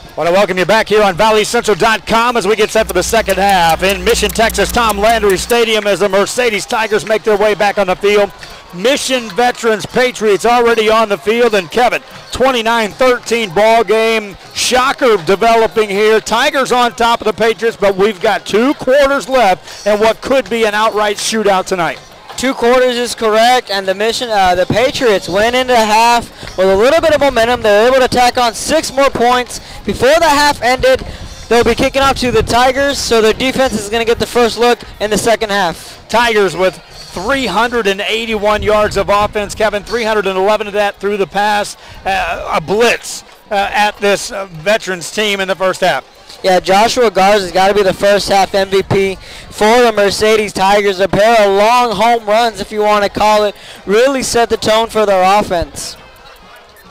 I want to welcome you back here on ValleyCentral.com as we get set for the second half in Mission, Texas, Tom Landry Stadium as the Mercedes Tigers make their way back on the field. Mission Veterans Patriots already on the field, and Kevin, 29-13 ball game. Shocker developing here. Tigers on top of the Patriots, but we've got 2 quarters left and what could be an outright shootout tonight. 2 quarters is correct, and the Patriots went into half with a little bit of momentum. They were able to tack on 6 more points. Before the half ended, they'll be kicking off to the Tigers, so their defense is going to get the first look in the second half. Tigers with 381 yards of offense, Kevin, 311 of that through the pass, a blitz at this Veterans team in the first half. Yeah, Joshua Garza's got to be the first half MVP for the Mercedes Tigers. A pair of long home runs, if you want to call it, really set the tone for their offense.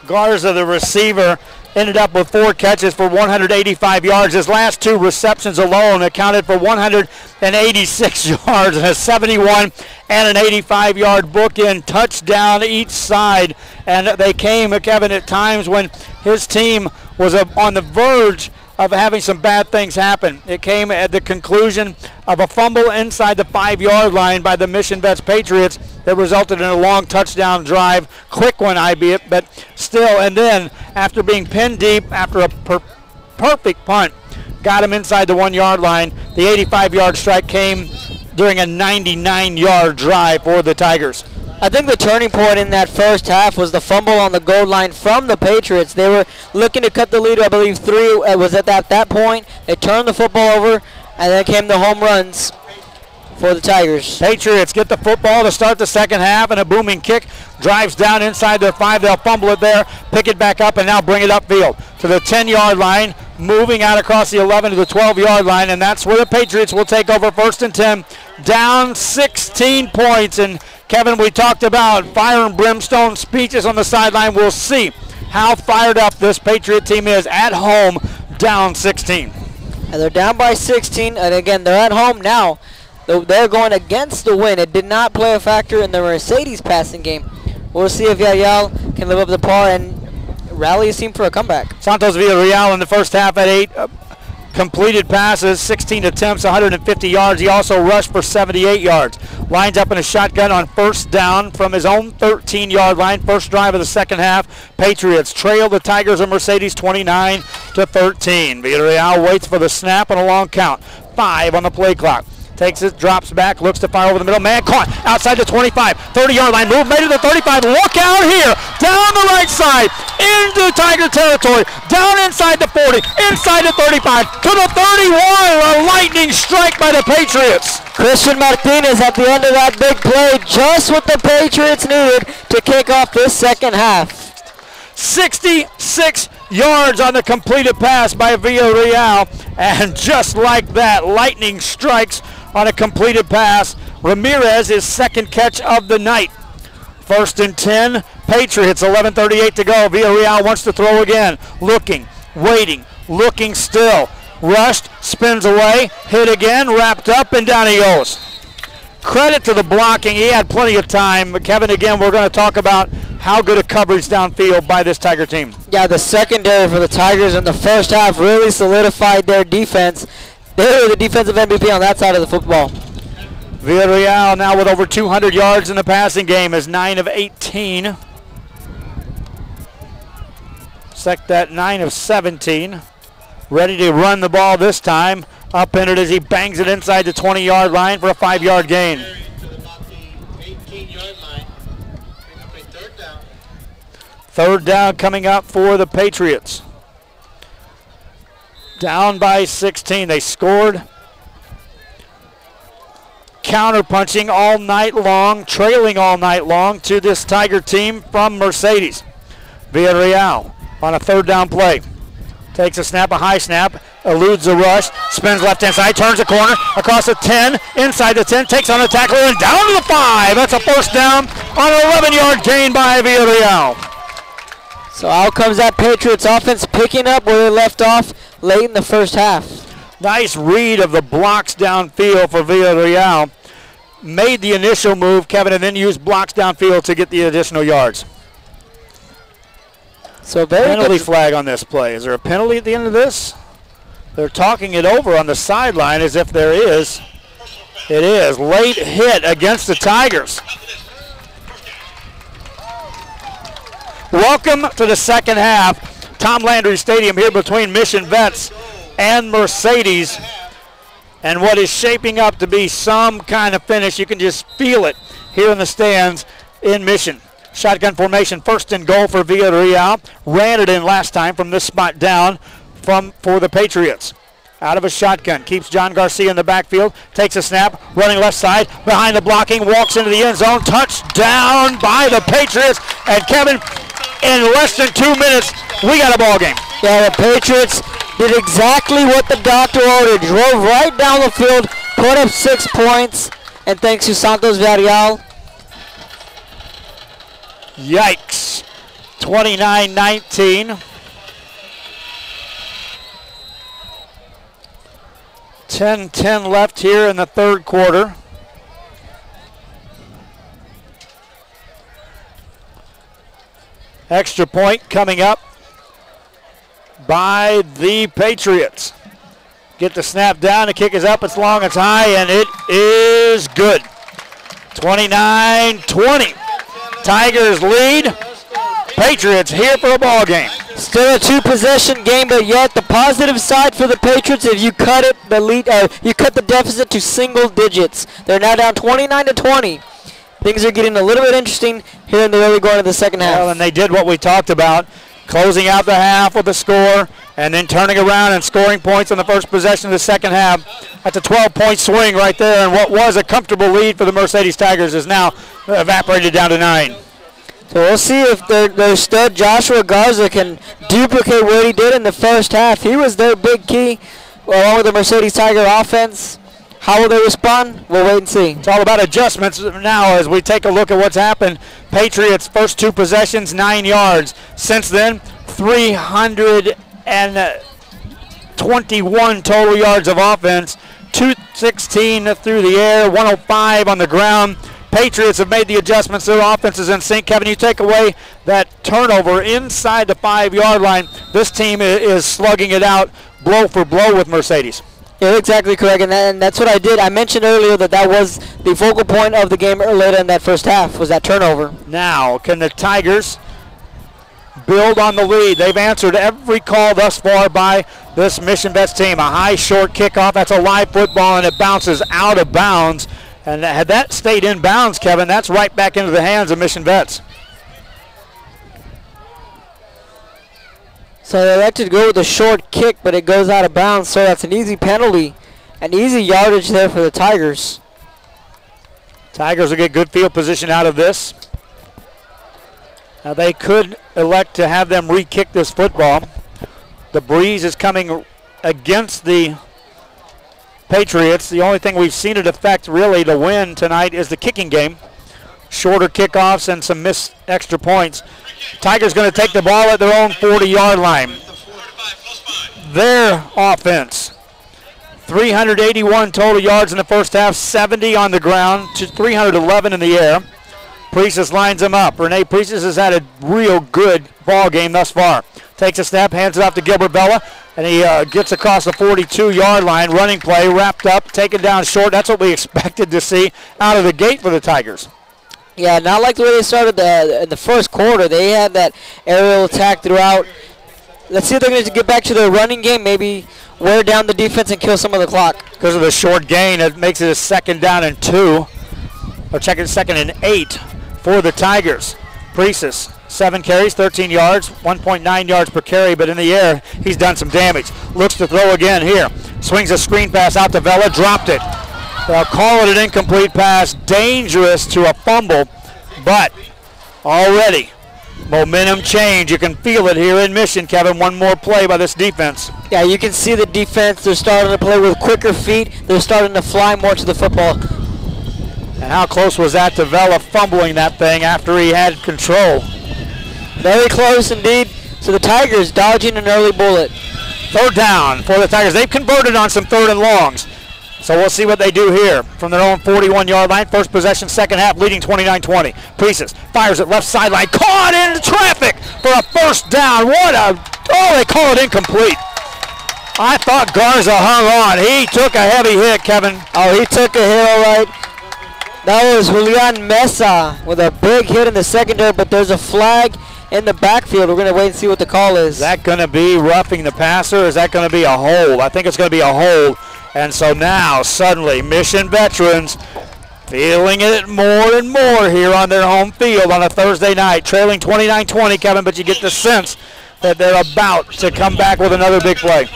Garza, the receiver, ended up with 4 catches for 185 yards. His last 2 receptions alone accounted for 186 yards and a 71 and an 85-yard bookend touchdown each side. And they came, Kevin, at times when his team was on the verge of having some bad things happen. It came at the conclusion of a fumble inside the 5-yard line by the Mission Vets Patriots that resulted in a long touchdown drive. Quick one, albeit, but still. And then, after being pinned deep after a perfect punt, got him inside the 1-yard line. The 85-yard strike came during a 99-yard drive for the Tigers. I think the turning point in that first half was the fumble on the goal line from the Patriots. They were looking to cut the lead. I believe 3 was at that point. They turned the football over, and then came the home runs for the Tigers. Patriots get the football to start the second half, and a booming kick drives down inside their 5. They'll fumble it there, pick it back up, and now bring it upfield to the 10-yard line, moving out across the 11 to the 12-yard line, and that's where the Patriots will take over first and 10, down 16 points. And Kevin, we talked about fire and brimstone speeches on the sideline. We'll see how fired up this Patriot team is at home, down 16. And they're down by 16, and again, they're at home now. They're going against the win. It did not play a factor in the Mercedes passing game. We'll see if Yayal can live up to par and rally his team for a comeback. Santos Villarreal in the first half at 8 completed passes, 16 attempts, 150 yards. He also rushed for 78 yards. Lines up in a shotgun on first down from his own 13-yard line. First drive of the second half. Patriots trail the Tigers of Mercedes 29-13. Villarreal waits for the snap and a long count. 5 on the play clock. Takes it, drops back, looks to fire over the middle. Man caught outside the 25, 30-yard line. Move, made it to the 35. Look out here. Down the right side, into Tiger territory. Down inside the 40, inside the 35, to the 31. A lightning strike by the Patriots. Christian Martinez at the end of that big play, just what the Patriots needed to kick off this second half. 66 yards on the completed pass by Villarreal, and just like that, lightning strikes on a completed pass. Ramirez, his second catch of the night. First and 10, Patriots, 11:38 to go. Villarreal wants to throw again. Looking, waiting, looking still. Rushed, spins away, hit again, wrapped up, and down he goes. Credit to the blocking. He had plenty of time. But Kevin, again, we're going to talk about how good a coverage downfield by this Tiger team. Yeah, the secondary for the Tigers in the first half really solidified their defense. They were the defensive MVP on that side of the football. Villarreal now with over 200 yards in the passing game is 9 of 18. Sec that 9 of 17. Ready to run the ball this time. Up in it as he bangs it inside the 20-yard line for a 5-yard gain. Third down coming up for the Patriots. Down by 16. They scored. Counter-punching all night long, trailing all night long to this Tiger team from Mercedes. Villarreal on a third down play. Takes a snap, a high snap, eludes a rush, spins left-hand side, turns the corner, across the 10, inside the 10, takes on the tackler, and down to the 5. That's a first down on an 11-yard gain by Villarreal. So out comes that Patriots offense picking up where they left off late in the first half. Nice read of the blocks downfield for Villarreal. Made the initial move, Kevin, and then used blocks downfield to get the additional yards. So very penalty good flag on this play. Is there a penalty at the end of this? They're talking it over on the sideline as if there is. It is. Late hit against the Tigers. Welcome to the second half. Tom Landry Stadium here between Mission Vets and Mercedes. And what is shaping up to be some kind of finish. You can just feel it here in the stands in Mission. Shotgun formation, first and goal for Villarreal. Ran it in last time from this spot down for the Patriots. Out of a shotgun, keeps John Garcia in the backfield, takes a snap, running left side, behind the blocking, walks into the end zone, touchdown by the Patriots. And Kevin, in less than 2 minutes, we got a ball game. Yeah, the Patriots did exactly what the doctor ordered. Drove right down the field, put up 6 points, and thanks to Santos Villarreal. Yikes. 29-19. 10-10 left here in the third quarter. Extra point coming up by the Patriots. Get the snap down, the kick is up, it's long, it's high, and it is good. 29-20. Tigers lead. Patriots here for a ball game. Still a 2-possession game, but yet the positive side for the Patriots, if you cut it, you cut the deficit to single digits. They're now down 29-20. Things are getting a little bit interesting here in the early going of the second half. Well, and they did what we talked about, closing out the half with a score and then turning around and scoring points on the first possession of the second half. That's a 12-point swing right there, and what was a comfortable lead for the Mercedes Tigers is now evaporated down to 9. So we'll see if their stud Joshua Garza can duplicate what he did in the first half. He was their big key along with the Mercedes Tiger offense. How will they respond? We'll wait and see. It's all about adjustments now as we take a look at what's happened. Patriots first 2 possessions, 9 yards. Since then, 321 total yards of offense, 216 through the air, 105 on the ground. Patriots have made the adjustments. Their offense is in sync. Kevin, you take away that turnover inside the 5-yard line. This team is slugging it out blow for blow with Mercedes. Yeah, exactly correct, and that's what I did. I mentioned earlier that was the focal point of the game earlier in that first half, was that turnover. Now, can the Tigers build on the lead? They've answered every call thus far by this Mission Vets team. A high, short kickoff. That's a live football, and it bounces out of bounds. And had that stayed in bounds, Kevin, that's right back into the hands of Mission Vets. So they elected to go with a short kick, but it goes out of bounds, so that's an easy penalty. An easy yardage there for the Tigers. Tigers will get good field position out of this. Now they could elect to have them re-kick this football. The breeze is coming against the Patriots. The only thing we've seen it affect really to win tonight is the kicking game. Shorter kickoffs and some missed extra points. Tigers going to take the ball at their own 40-yard line. Their offense, 381 total yards in the first half, 70 on the ground, to 311 in the air. Priestis lines them up. Rene Priestis has had a real good ball game thus far. Takes a snap, hands it off to Gilbert Bella, and he gets across the 42-yard line. Running play, wrapped up, taken down short. That's what we expected to see out of the gate for the Tigers. Yeah, not like the way they started in the first quarter. They had that aerial attack throughout. Let's see if they're going to get back to their running game, maybe wear down the defense and kill some of the clock. Because of the short gain, it makes it a 2nd down and 2. Or second and 8 for the Tigers. Priestis, 7 carries, 13 yards, 1.9 yards per carry, but in the air, he's done some damage. Looks to throw again here. Swings a screen pass out to Vela, dropped it. They'll call it an incomplete pass, dangerous to a fumble, but already momentum change. You can feel it here in Mission, Kevin. One more play by this defense. Yeah, you can see the defense. They're starting to play with quicker feet. They're starting to fly more to the football. And how close was that to Vela fumbling that thing after he had control? Very close indeed. So the Tigers dodging an early bullet. Third down for the Tigers. They've converted on some third and longs. So we'll see what they do here from their own 41-yard line. First possession, second half, leading 29-20. Priestess fires it left sideline. Caught in traffic for a first down. They call it incomplete. I thought Garza hung on. He took a heavy hit, Kevin. Oh, he took a hit, all right. That was Julian Mesa with a big hit in the secondary, but there's a flag in the backfield. We're going to wait and see what the call is. Is that going to be roughing the passer, or is that going to be a hold? I think it's going to be a hold. And so now, suddenly, Mission Veterans feeling it more and more here on their home field on a Thursday night, trailing 29-20, Kevin, but you get the sense that they're about to come back with another big play.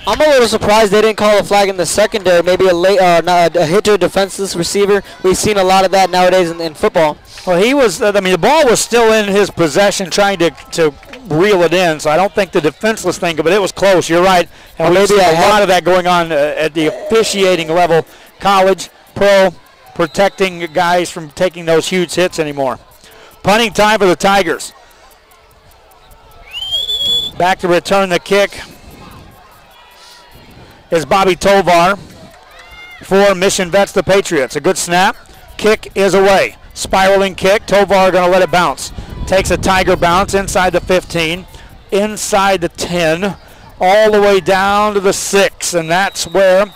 I'm a little surprised they didn't call a flag in the secondary, maybe a hit to a defenseless receiver. We've seen a lot of that nowadays in football. Well, the ball was still in his possession trying to reel it in, so I don't think the defenseless thing, but it was close. You're right. And maybe a lot of that going on at the officiating level, college, pro, protecting guys from taking those huge hits anymore. Punting time for the Tigers. Back to return the kick is Bobby Tovar for Mission Vets, the Patriots. A good snap. Kick is away. Spiraling kick. Tovar going to let it bounce. Takes a Tiger bounce inside the 15, inside the 10, all the way down to the 6, and that's where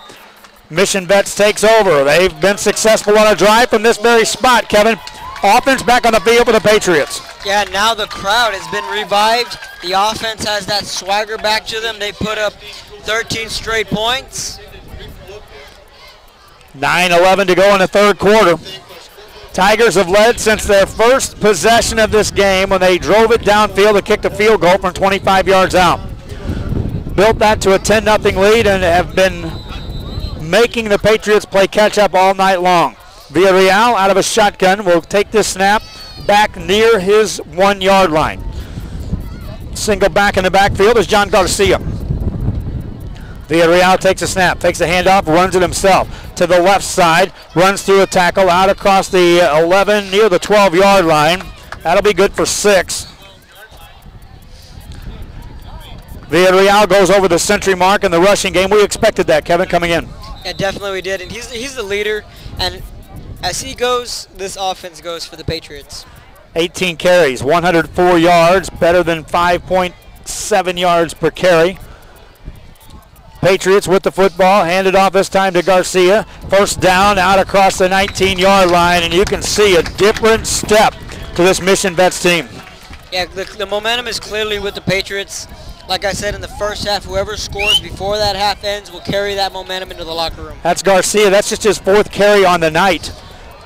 Mission Vets takes over. They've been successful on a drive from this very spot, Kevin. Offense back on the field for the Patriots. Yeah, now the crowd has been revived. The offense has that swagger back to them. They put up 13 straight points. 9:11 to go in the third quarter. Tigers have led since their first possession of this game when they drove it downfield and kicked a field goal from 25 yards out. Built that to a 10-0 lead and have been making the Patriots play catch-up all night long. Villarreal out of a shotgun will take this snap back near his 1-yard line. Single back in the backfield is John Garcia. Villarreal takes a snap, takes a handoff, runs it himself to the left side, runs through a tackle out across the 11 near the 12-yard line. That'll be good for 6. Villarreal goes over the century mark in the rushing game. We expected that, Kevin, coming in. Yeah, definitely we did. And he's the leader. And as he goes, this offense goes for the Patriots. 18 carries, 104 yards, better than 5.7 yards per carry. Patriots with the football, handed off this time to Garcia. First down out across the 19-yard line, and you can see a different step to this Mission Vets team. Yeah, the momentum is clearly with the Patriots. Like I said in the first half, whoever scores before that half ends will carry that momentum into the locker room. That's Garcia. That's just his 4th carry on the night.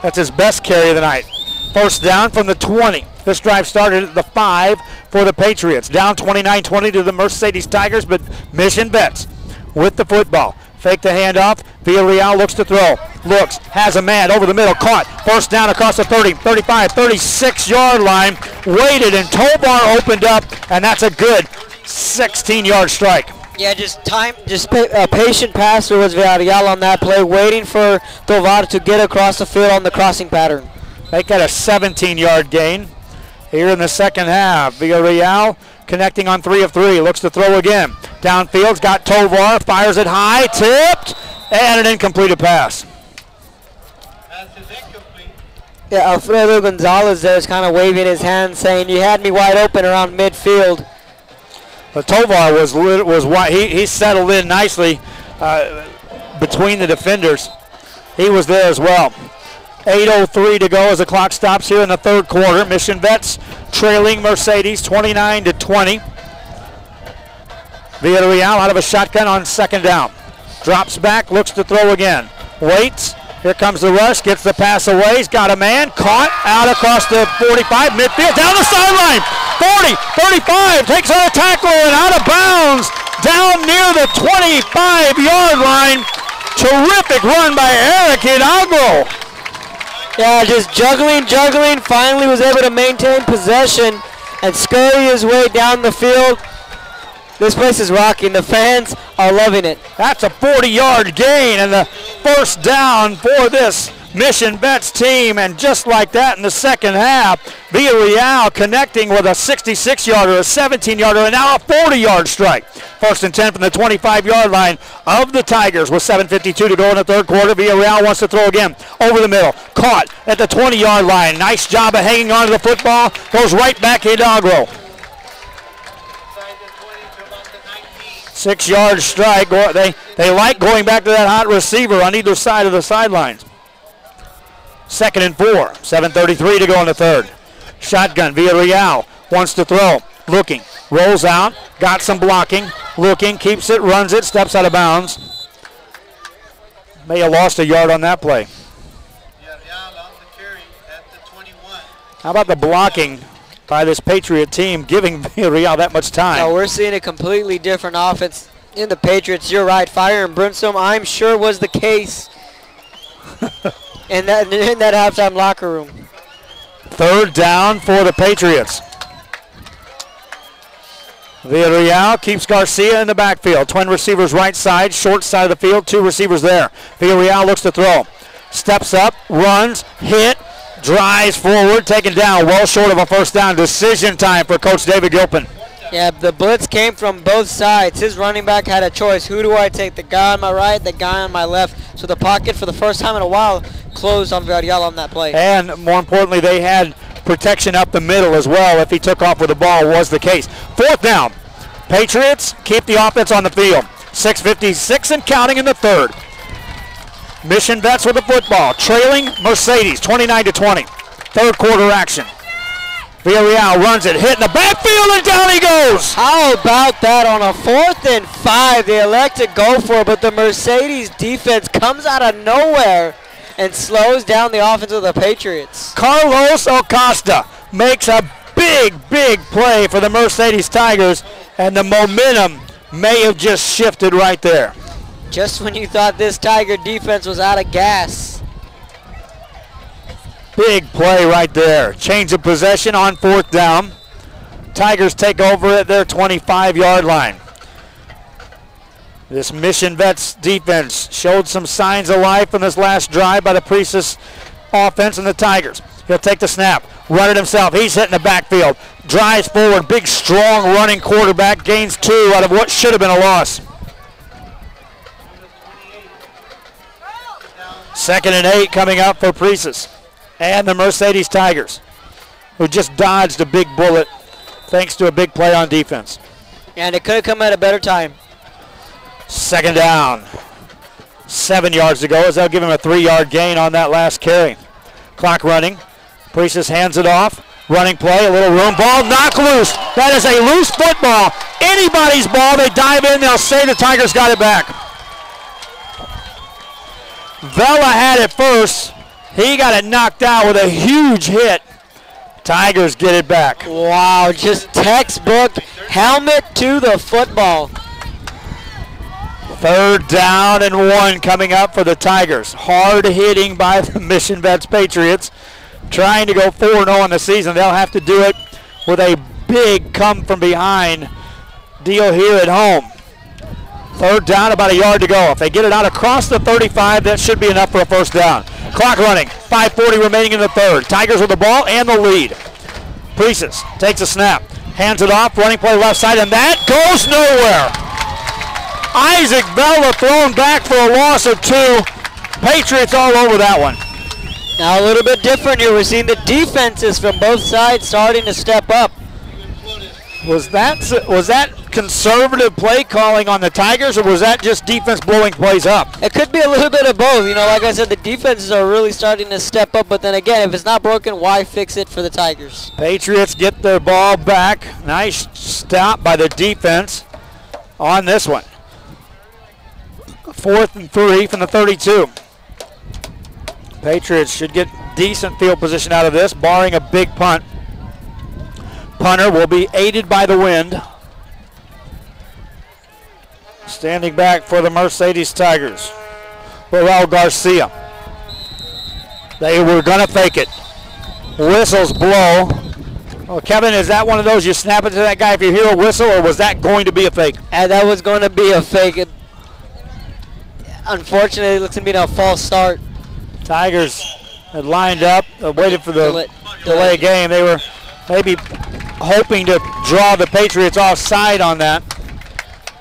That's his best carry of the night. First down from the 20. This drive started at the 5 for the Patriots. Down 29-20 to the Mercedes Tigers, but Mission Vets with the football. Fake the handoff. Villarreal looks to throw. Looks, has a man over the middle, caught. First down across the 30, 35, 36-yard line. Waited, and Tovar opened up, and that's a good 16-yard strike. Yeah, a patient passer was Villarreal on that play, waiting for Tovar to get across the field on the crossing pattern. They got a 17-yard gain here in the second half. Villarreal connecting on 3 of 3. Looks to throw again. Downfield's got Tovar. Fires it high. Tipped. And an incomplete pass. Yeah, Alfredo Gonzalez there is kind of waving his hand saying, you had me wide open around midfield. But Tovar was wide. He settled in nicely between the defenders. He was there as well. 8:03 to go as the clock stops here in the third quarter. Mission Vets trailing Mercedes 29-20. Villarreal out of a shotgun on second down. Drops back, looks to throw again. Waits. Here comes the rush, gets the pass away. He's got a man, caught out across the 45, midfield, down the sideline. 40, 35, takes on a tackle and out of bounds down near the 25-yard line. Terrific run by Eric Hidalgo. Yeah, just juggling, finally was able to maintain possession and scurry his way down the field. This place is rocking. The fans are loving it. That's a 40-yard gain and the first down for this Mission Vets team, and just like that in the second half, Villarreal connecting with a 66-yarder, a 17-yarder, and now a 40-yard strike. 1st and 10 from the 25-yard line of the Tigers with 7:52 to go in the third quarter. Villarreal wants to throw again over the middle. Caught at the 20-yard line. Nice job of hanging on to the football. Goes right back into Agro. 6-yard strike. They like going back to that hot receiver on either side of the sidelines. 2nd and 4. 7:33 to go in the third. Shotgun. Villarreal wants to throw. Looking. Rolls out. Got some blocking. Looking. Keeps it. Runs it. Steps out of bounds. May have lost a yard on that play. How about the blocking by this Patriot team, giving Villarreal that much time? Now we're seeing a completely different offense in the Patriots. You're right. Fire and brimstone, I'm sure, was the case in that halftime locker room. 3rd down for the Patriots. Villarreal keeps Garcia in the backfield. Twin receivers right side, short side of the field, 2 receivers there. Villarreal looks to throw. Steps up, runs, hit, drives forward, taken down, well short of a 1st down. Decision time for Coach David Gilpin. Yeah, the blitz came from both sides. His running back had a choice. Who do I take, the guy on my right, the guy on my left? So the pocket, for the first time in a while, closed on Villarreal on that play. And more importantly, they had protection up the middle as well if he took off with the ball, was the case. 4th down. Patriots keep the offense on the field. 6:56 and counting in the third. Mission Vets with the football, trailing Mercedes 29-20. Third quarter action. Villarreal runs it, hit in the backfield, and down he goes. How about that on a 4th and 5? They elect to go for it, but the Mercedes defense comes out of nowhere and slows down the offense of the Patriots. Carlos Acosta makes a big play for the Mercedes Tigers, and the momentum may have just shifted right there. Just when you thought this Tiger defense was out of gas. Big play right there. Change of possession on 4th down. Tigers take over at their 25-yard line. This Mission Vets defense showed some signs of life in this last drive by the Priestess offense and the Tigers. He'll take the snap, run it himself. He's hitting the backfield. Drives forward. Big, strong running quarterback. Gains 2 out of what should have been a loss. 2nd and 8 coming up for Priestess and the Mercedes Tigers, who just dodged a big bullet thanks to a big play on defense. And it could have come at a better time. 2nd down. 7 yards to go as they'll give him a 3-yard gain on that last carry. Clock running. Priestess hands it off. Running play, a little room. Ball knocked loose. That is a loose football. Anybody's ball. They dive in. They'll say the Tigers got it back. Vela had it first. He got it knocked out with a huge hit. Tigers get it back. Wow, just textbook helmet to the football. 3rd down and 1 coming up for the Tigers. Hard hitting by the Mission Vets Patriots. Trying to go 4-0 in the season. They'll have to do it with a big come from behind deal here at home. 3rd down, about a yard to go. If they get it out across the 35, that should be enough for a 1st down. Clock running, 5:40 remaining in the third. Tigers with the ball and the lead. Priestess takes a snap, hands it off, running play left side, and that goes nowhere. Isaac Vela thrown back for a loss of 2. Patriots all over that one. Now a little bit different here. We're seeing the defenses from both sides starting to step up. Was that conservative play calling on the Tigers, or was that just defense blowing plays up? It could be a little bit of both. You know, like I said, the defenses are really starting to step up, but then again, if it's not broken, why fix it for the Tigers? Patriots get their ball back. Nice stop by the defense on this one. 4th and 3 from the 32. Patriots should get decent field position out of this, barring a big punt. Punter will be aided by the wind. Standing back for the Mercedes Tigers, Raul Garcia. They were going to fake it. Whistles blow. Oh, Kevin, is that one of those you snap it to that guy if you hear a whistle, or was that going to be a fake? And that was going to be a fake. Unfortunately, it looks to be a false start. Tigers had lined up, waited for the delay game. They were maybe hoping to draw the Patriots offside on that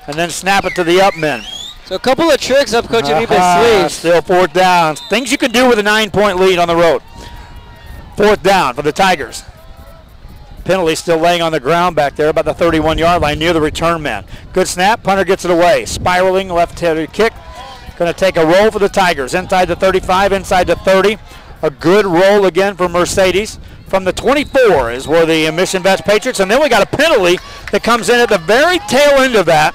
and then snap it to the up men. So a couple of tricks up Coach Aviva's sleeve. Still 4th down. Things you can do with a 9-point lead on the road. 4th down for the Tigers. Penalty still laying on the ground back there about the 31-yard line near the return man. Good snap. Punter gets it away. Spiraling left-handed kick. Going to take a roll for the Tigers. Inside the 35, inside the 30. A good roll again for Mercedes. From the 24 is where the Mission Vets Patriots. And then we got a penalty that comes in at the very tail end of that.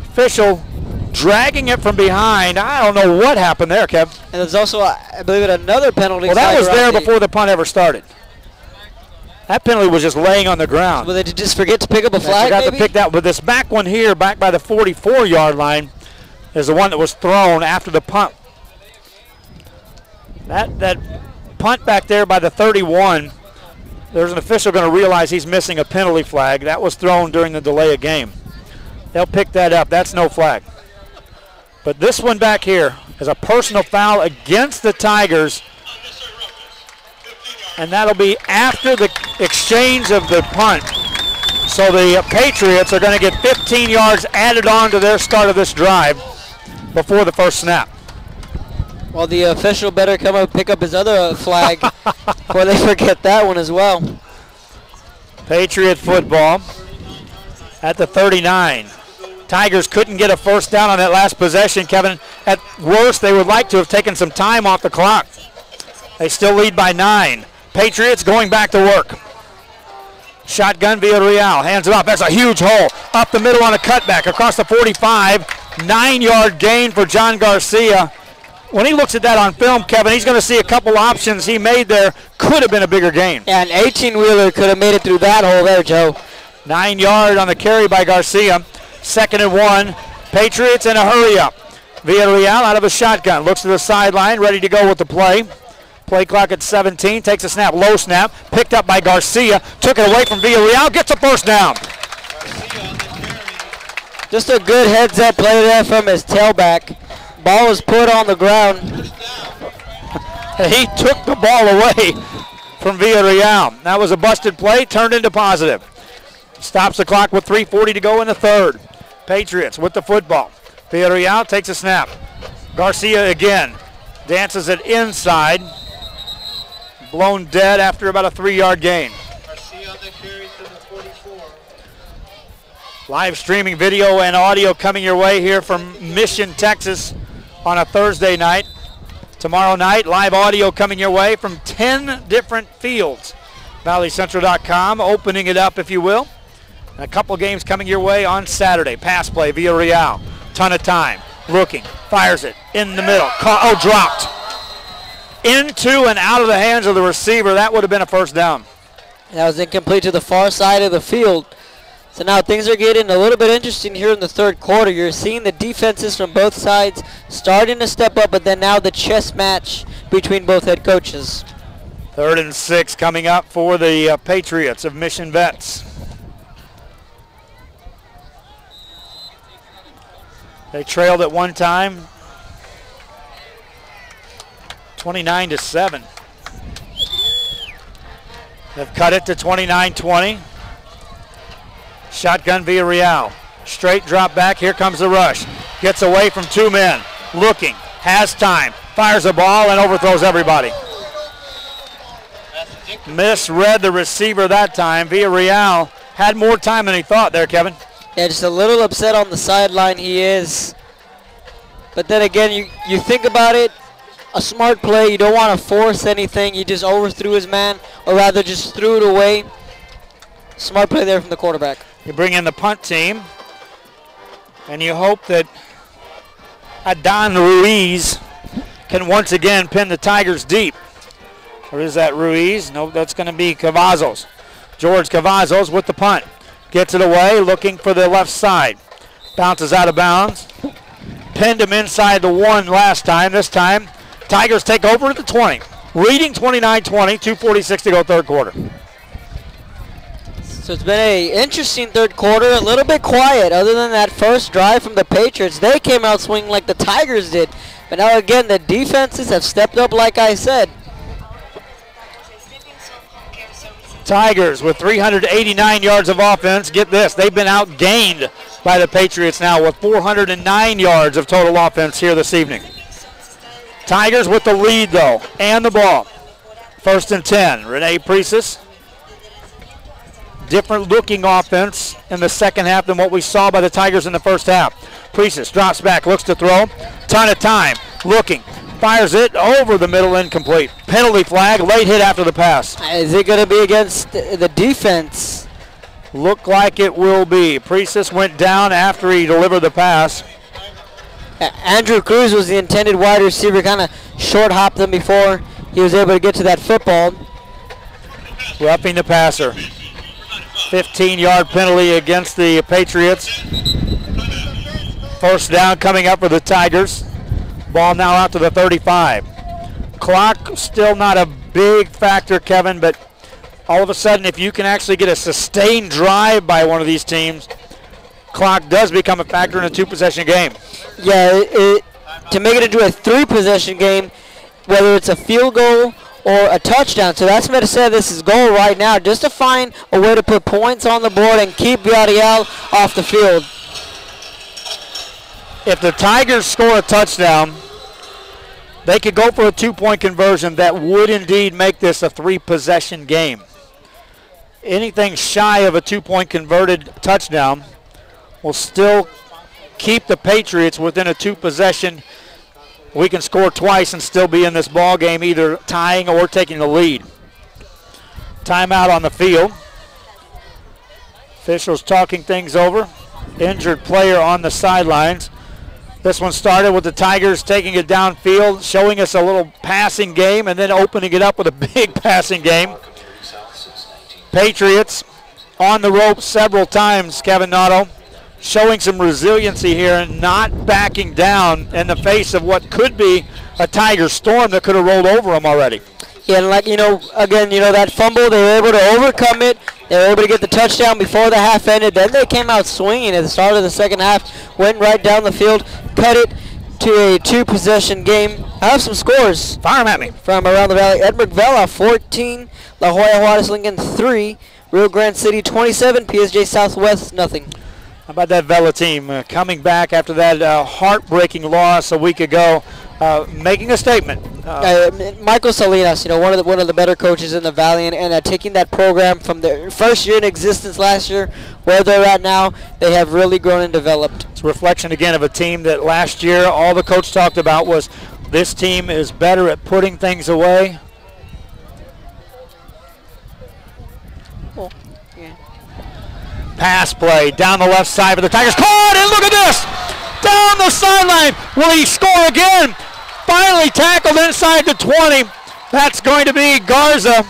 Official dragging it from behind. I don't know what happened there, Kev. And there's also, I believe, another penalty. Well, that was there before the punt ever started. That penalty was just laying on the ground. Well, they just forget to pick up a flag, forgot to pick that. But this back one here, back by the 44-yard line, is the one that was thrown after the punt. That punt back there by the 31, there's an official going to realize he's missing a penalty flag. That was thrown during the delay of game. They'll pick that up. That's no flag. But this one back here is a personal foul against the Tigers. And that'll be after the exchange of the punt. So the Patriots are going to get 15 yards added on to their start of this drive before the first snap. Well, the official better come up and pick up his other flag before they forget that one as well. Patriot football at the 39. Tigers couldn't get a first down on that last possession, Kevin. At worst, they would like to have taken some time off the clock. They still lead by 9. Patriots going back to work. Shotgun Villarreal, hands it off. That's a huge hole. Up the middle on a cutback across the 45. 9-yard gain for John Garcia. When he looks at that on film, Kevin, he's going to see a couple options he made there. Could have been a bigger gain. Yeah, an 18-wheeler could have made it through that hole there, Joe. 9-yard on the carry by Garcia. 2nd and 1. Patriots in a hurry up. Villarreal out of a shotgun. Looks to the sideline, ready to go with the play. Play clock at 17. Takes a snap. Low snap. Picked up by Garcia. Took it away from Villarreal. Gets a first down. Just a good heads-up play there from his tailback. Ball was put on the ground. He took the ball away from Villarreal. That was a busted play. Turned into positive. Stops the clock with 3:40 to go in the third. Patriots with the football. Villarreal takes a snap. Garcia again. Dances it inside. Blown dead after about a 3-yard gain. Garcia on the carry to the 44. Live streaming video and audio coming your way here from Mission, Texas on a Thursday night. Tomorrow night, live audio coming your way from 10 different fields. ValleyCentral.com, opening it up if you will. And a couple games coming your way on Saturday. Pass play, Villarreal. Ton of time. Looking, fires it in the middle. Dropped. Into and out of the hands of the receiver. That would have been a first down. That was incomplete to the far side of the field. So now things are getting a little bit interesting here in the third quarter. You're seeing the defenses from both sides starting to step up, but then now the chess match between both head coaches. 3rd and 6 coming up for the Patriots of Mission Vets. They trailed at one time, 29-7. They've cut it to 29-20. Shotgun Villarreal. Straight drop back. Here comes the rush. Gets away from 2 men. Looking. Has time. Fires a ball and overthrows everybody. Misread the receiver that time. Villarreal had more time than he thought there, Kevin. Yeah, just a little upset on the sideline he is. But then again, you think about it, a smart play, you don't want to force anything. He just overthrew his man, or rather just threw it away. Smart play there from the quarterback. You bring in the punt team, and you hope that Adan Ruiz can once again pin the Tigers deep. Or is that Ruiz? No, that's going to be Cavazos. George Cavazos with the punt. Gets it away, looking for the left side. Bounces out of bounds. Pinned him inside the 1 last time. This time, Tigers take over at the 20. Leading 29-20, 2:46 to go third quarter. So it's been an interesting third quarter, a little bit quiet. Other than that first drive from the Patriots, they came out swinging like the Tigers did. But now again, the defenses have stepped up like I said. Tigers with 389 yards of offense. Get this, they've been outgained by the Patriots now with 409 yards of total offense here this evening. Tigers with the lead though, and the ball. 1st and 10, Renee Priestess. Different looking offense in the second half than what we saw by the Tigers in the first half. Priestess drops back, looks to throw. Ton of time, looking. Fires it over the middle, incomplete. Penalty flag, late hit after the pass. Is it going to be against the defense? Look like it will be. Priestess went down after he delivered the pass. Andrew Cruz was the intended wide receiver, kind of short hopped him before he was able to get to that football. Roughing the passer. 15-yard penalty against the Patriots. 1st down coming up for the Tigers. Ball now out to the 35. Clock still not a big factor, Kevin, but all of a sudden if you can actually get a sustained drive by one of these teams, clock does become a factor in a 2-possession game. Yeah, to make it into a 3-possession game, whether it's a field goal or a touchdown. So that's meant to say this is goal right now, just to find a way to put points on the board and keep Villarreal off the field. If the Tigers score a touchdown, they could go for a 2-point conversion that would indeed make this a 3-possession game. Anything shy of a 2-point converted touchdown will still keep the Patriots within a 2-possession. We can score twice and still be in this ball game, either tying or taking the lead. Timeout on the field. Officials talking things over. Injured player on the sidelines. This one started with the Tigers taking it downfield, showing us a little passing game, and then opening it up with a big passing game. Patriots on the rope several times, Kevin Noto, showing some resiliency here and not backing down in the face of what could be a Tiger storm that could have rolled over them already. Yeah, and like, again, that fumble, they were able to overcome it. They were able to get the touchdown before the half ended. Then they came out swinging at the start of the second half, went right down the field, cut it to a 2-possession game. I have some scores. Fire them at me. From around the valley. Edinburgh Vela 14, La Jolla Juarez Lincoln 3, Rio Grande City 27, PSG Southwest nothing. How about that Vela team coming back after that heartbreaking loss a week ago, making a statement. Michael Salinas, one of the better coaches in the Valley, and taking that program from their first year in existence last year, where they're at now, they have really grown and developed. It's a reflection again of a team that last year all the coach talked about was this team is better at putting things away. Well, yeah. Pass play down the left side for the Tigers. Caught, and look at this! Down the sideline. Will he score again? Finally tackled inside the 20. That's going to be Garza.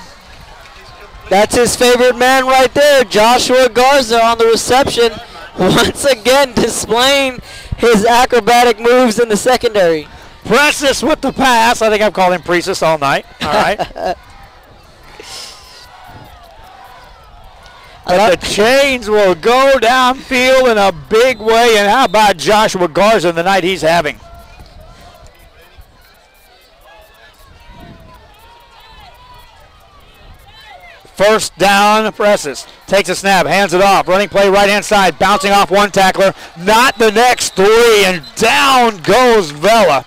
That's his favorite man right there, Joshua Garza on the reception. Once again displaying his acrobatic moves in the secondary. Priestess with the pass. I think I've called him Priestess all night. All right. But the chains will go downfield in a big way. And how about Joshua Garza in the night he's having? First down, Presses. Takes a snap, hands it off. Running play right-hand side, bouncing off one tackler. Not the next three, and down goes Vela.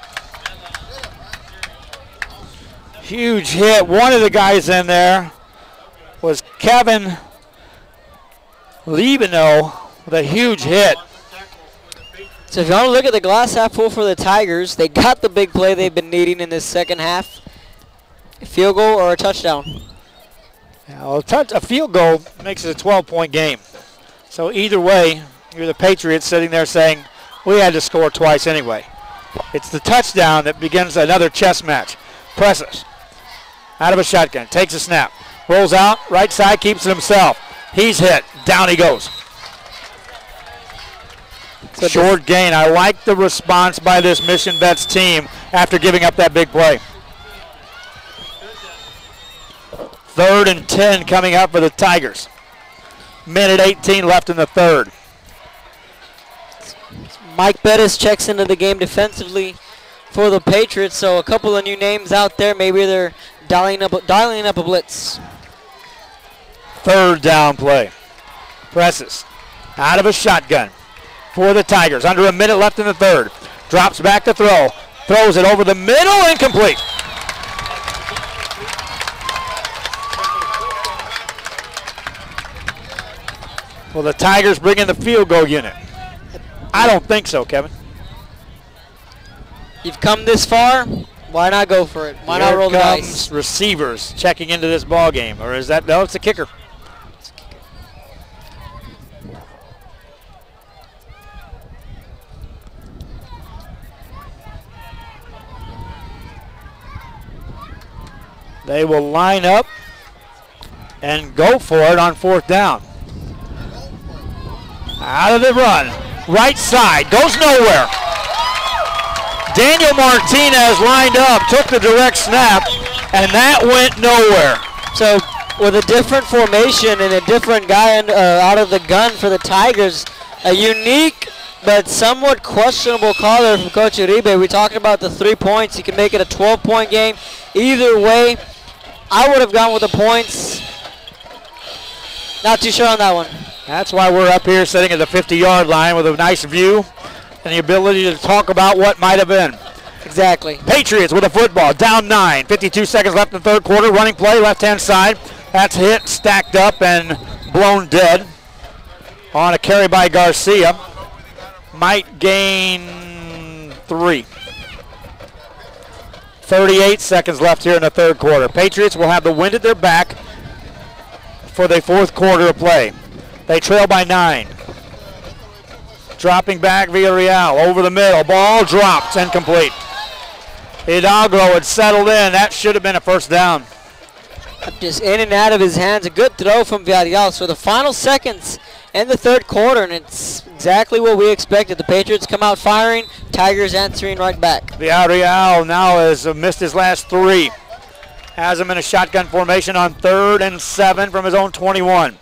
Huge hit. One of the guys in there was Kevin Libano with a huge hit. So if you want to look at the glass half full for the Tigers, they got the big play they've been needing in this second half. A field goal or a touchdown. Well, a field goal makes it a 12-point game. So either way, you're the Patriots sitting there saying, we had to score twice anyway. It's the touchdown that begins another chess match. Presses out of a shotgun, takes a snap, rolls out, right side, keeps it himself. He's hit, down he goes. Short gain. I like the response by this Mission Vets team after giving up that big play. 3rd and 10 coming up for the Tigers. Minute 18 left in the third. Mike Bettis checks into the game defensively for the Patriots. So a couple of new names out there. Maybe they're dialing up a blitz. Third down play. Presses out of a shotgun for the Tigers. Under a minute left in the third. Drops back to throw. Throws it over the middle, incomplete. Will the Tigers bring in the field goal unit? I don't think so, Kevin. You've come this far. Why not go for it? Why not roll the dice? Receivers checking into this ball game, or is that no? It's a kicker. They will line up and go for it on fourth down. Out of the run, right side, goes nowhere. Daniel Martinez lined up, took the direct snap, and that went nowhere. So with a different formation and a different guy out of the gun for the Tigers, a unique but somewhat questionable call there from Coach Uribe. We talked about the 3 points. You can make it a 12-point game. Either way, I would have gone with the points. Not too sure on that one. That's why we're up here sitting at the 50-yard line with a nice view and the ability to talk about what might have been. Exactly. Patriots with a football, down 9. 52 seconds left in the third quarter. Running play, left-hand side. That's hit, stacked up, and blown dead on a carry by Garcia. Might gain 3. 38 seconds left here in the third quarter. Patriots will have the wind at their back for the fourth quarter of play. They trail by 9. Dropping back Villarreal over the middle. Ball dropped, incomplete. Hidalgo had settled in. That should have been a first down. Just in and out of his hands. A good throw from Villarreal. So the final seconds in the third quarter, and it's exactly what we expected. The Patriots come out firing. Tigers answering right back. Villarreal now has missed his last 3. Has him in a shotgun formation on 3rd and 7 from his own 21.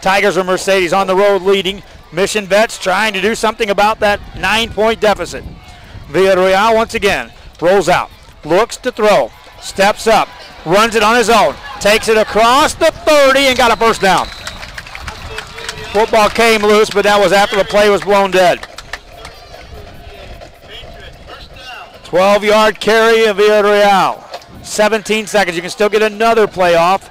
Tigers or Mercedes on the road leading. Mission Vets trying to do something about that 9-point deficit. Villarreal once again rolls out, looks to throw, steps up, runs it on his own, takes it across the 30 and got a first down. Football came loose, but that was after the play was blown dead. 12-yard carry of Villarreal. 17 seconds. You can still get another play off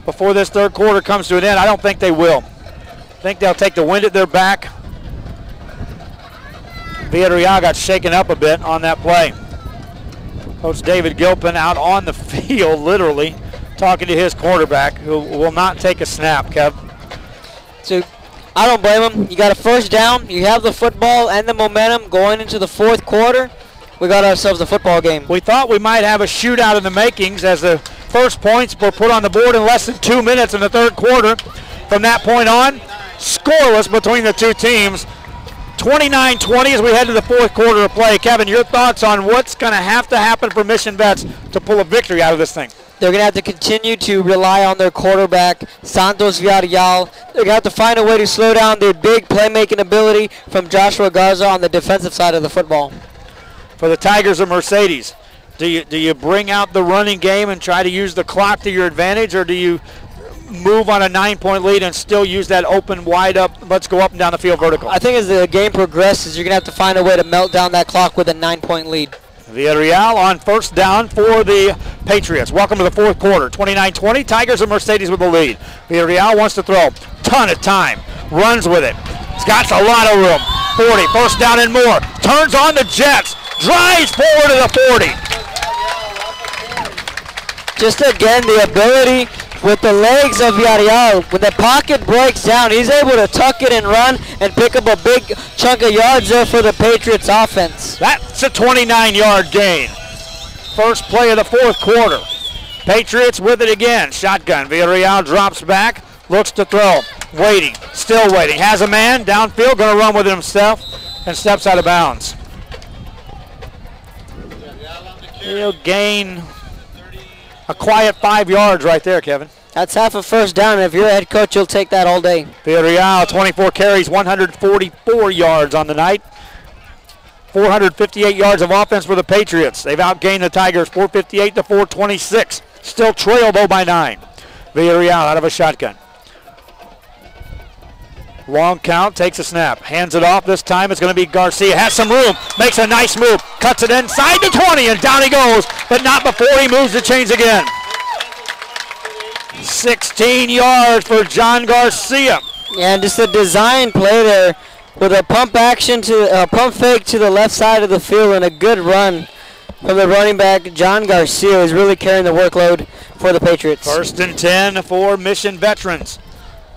before this third quarter comes to an end. I don't think they will. I think they'll take the wind at their back. Villarreal got shaken up a bit on that play. Coach David Gilpin out on the field, literally, talking to his quarterback, who will not take a snap, Kev. So I don't blame him. You got a first down. You have the football and the momentum going into the fourth quarter. We got ourselves a football game. We thought we might have a shootout in the makings as the first points were put on the board in less than 2 minutes in the third quarter. From that point on, scoreless between the two teams. 29-20 as we head to the fourth quarter of play. Kevin, your thoughts on what's going to happen for Mission Vets to pull a victory out of this thing? They're going to have to continue to rely on their quarterback, Santos Villarreal. They're going to have to find a way to slow down their big playmaking ability from Joshua Garza on the defensive side of the football. For the Tigers or Mercedes, do you bring out the running game and try to use the clock to your advantage, or do you move on a 9-point lead and still use that open, wide up, let's go up and down the field vertical? I think as the game progresses, you're going to have to find a way to melt down that clock with a 9-point lead. Villarreal on first down for the Patriots. Welcome to the fourth quarter. 29-20, Tigers and Mercedes with the lead. Villarreal wants to throw. Ton of time. Runs with it. He's got a lot of room. 40, first down and more. Turns on the Jets. Drives forward to the 40. Just again, the ability with the legs of Villarreal. When the pocket breaks down, he's able to tuck it and run and pick up a big chunk of yards there for the Patriots offense. That's a 29-yard gain. First play of the fourth quarter. Patriots with it again. Shotgun. Villarreal drops back, looks to throw. Waiting, still waiting. Has a man downfield, going to run with it himself, and steps out of bounds. He'll gain a quiet 5 yards right there, Kevin. That's half a first down. If you're a head coach, you'll take that all day. Villarreal, 24 carries, 144 yards on the night. 458 yards of offense for the Patriots. They've outgained the Tigers 458 to 426. Still trail though by 9. Villarreal out of a shotgun. Long count, takes a snap, hands it off. This time it's going to be Garcia. Has some room, makes a nice move, cuts it inside the 20, and down he goes, but not before he moves the chains again. 16 yards for John Garcia. Yeah, and just a design play there with a pump action to pump fake to the left side of the field and a good run from the running back. John Garcia is really carrying the workload for the Patriots. 1st and 10 for Mission Veterans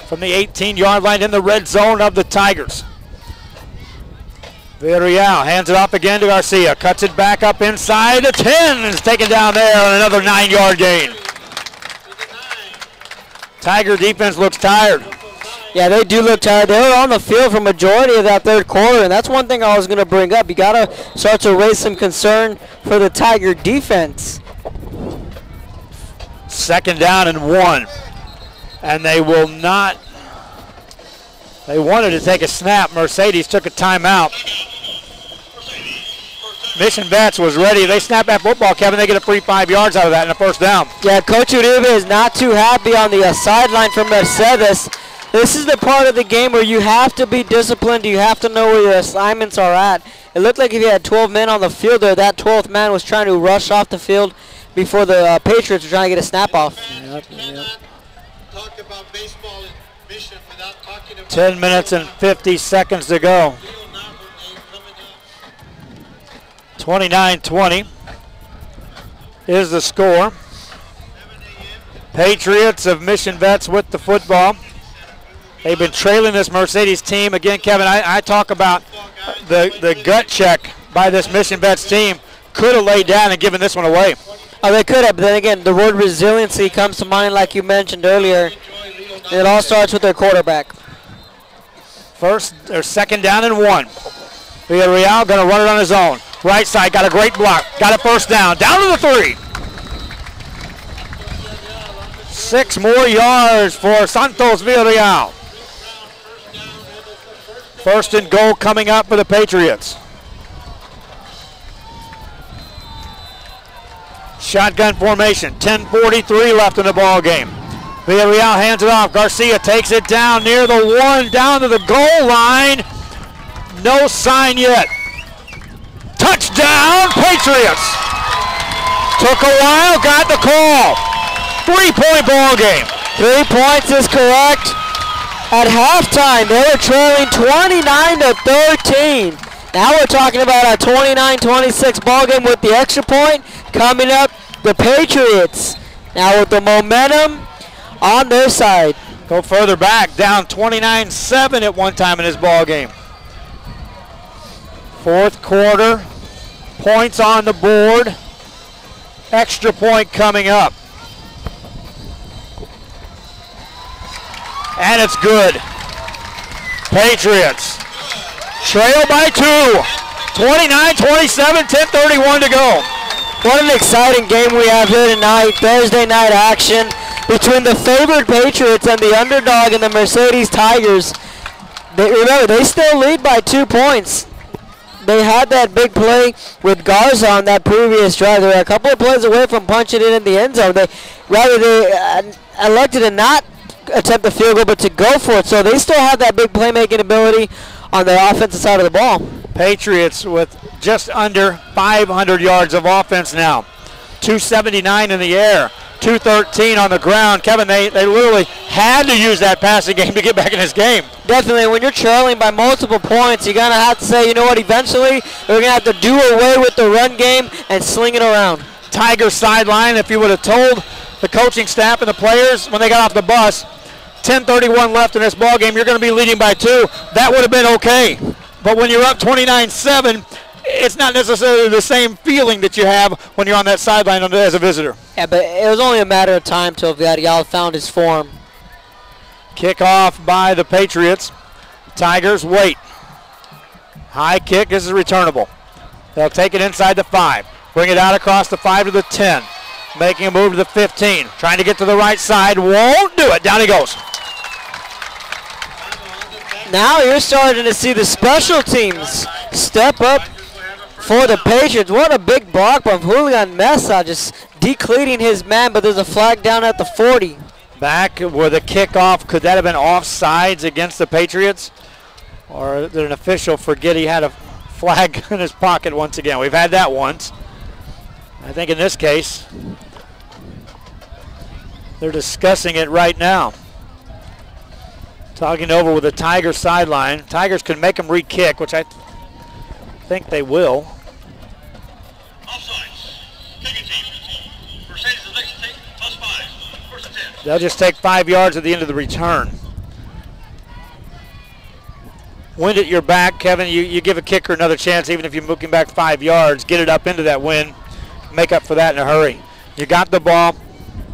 from the 18-yard line in the red zone of the Tigers. Villarreal hands it off again to Garcia, cuts it back up inside the 10, and is taken down there on another 9-yard gain. Tiger defense looks tired. Yeah, they do look tired. They were on the field for majority of that third quarter, and that's one thing I was going to bring up. You got to start to raise some concern for the Tiger defense. 2nd down and 1. And they will not. They wanted to take a snap. Mercedes took a timeout. Mission Vets was ready. They snap that football, Kevin. They get a free 5 yards out of that and a 1st down. Yeah, Coach Uribe is not too happy on the sideline from Mercedes. This is the part of the game where you have to be disciplined. You have to know where your assignments are at. It looked like if you had 12 men on the field there, that 12th man was trying to rush off the field before the Patriots were trying to get a snap off. Yep. Talk about baseball and Mission without talking about 10 minutes and 50 seconds to go. 29-20 is the score. Patriots of Mission Vets with the football. They've been trailing this Mercedes team. Again, Kevin, I talk about the gut check by this Mission Vets team. Could have laid down and given this one away. Oh, they could have, but then again, the word resiliency comes to mind like you mentioned earlier. It all starts with their quarterback. 2nd down and 1. Villarreal going to run it on his own. Right side, got a great block. Got a 1st down. Down to the 3. 6 more yards for Santos Villarreal. 1st and goal coming up for the Patriots. Shotgun formation, 10:43 left in the ball game. Villarreal hands it off. Garcia takes it down near the 1, down to the goal line. No sign yet. Touchdown, Patriots. Took a while, got the call. 3-point ball game. 3 points is correct. At halftime, they were trailing 29-13. Now we're talking about a 29-26 ball game with the extra point. Coming up, the Patriots now with the momentum on their side. Go further back, down 29-7 at one time in this ball game. 4th quarter, points on the board. Extra point coming up. And it's good. Patriots trail by 2. 29-27, 10:31 to go. What an exciting game we have here tonight. Thursday night action between the favored Patriots and the underdog and the Mercedes Tigers. Remember, they still lead by 2 points. They had that big play with Garza on that previous drive. They were a couple of plays away from punching it in the end zone. They elected to not attempt the field goal, but to go for it. So they still have that big playmaking ability on the offensive side of the ball. Patriots with just under 500 yards of offense now. 279 in the air, 213 on the ground. Kevin, they literally had to use that passing game to get back in this game. Definitely, when you're trailing by multiple points, you're going to have to say, you know what, eventually we're going to have to do away with the run game and sling it around. Tiger sideline, if you would have told the coaching staff and the players when they got off the bus, 10:31 left in this ball game, you're going to be leading by 2, that would have been okay. But when you're up 29-7, it's not necessarily the same feeling that you have when you're on that sideline as a visitor. Yeah, but it was only a matter of time till Villarreal found his form. Kickoff by the Patriots. Tigers wait. High kick, this is returnable. They'll take it inside the 5. Bring it out across the 5 to the 10. Making a move to the 15. Trying to get to the right side. Won't do it. Down he goes. Now you're starting to see the special teams step up for the Patriots. What a big block from Julian Mesa, just decleating his man, but there's a flag down at the 40. Back with a kickoff. Could that have been offsides against the Patriots? Or did an official forget he had a flag in his pocket once again? We've had that once. I think in this case, they're discussing it right now. Talking over with the Tigers sideline. Tigers can make them re-kick, which I think they will. Offsides. Kicking team. Mercedes the next take, +5. First and 10. They'll just take 5 yards at the end of the return. Wind at your back, Kevin. You give a kicker another chance, even if you're moving back 5 yards. Get it up into that wind. Make up for that in a hurry. You got the ball.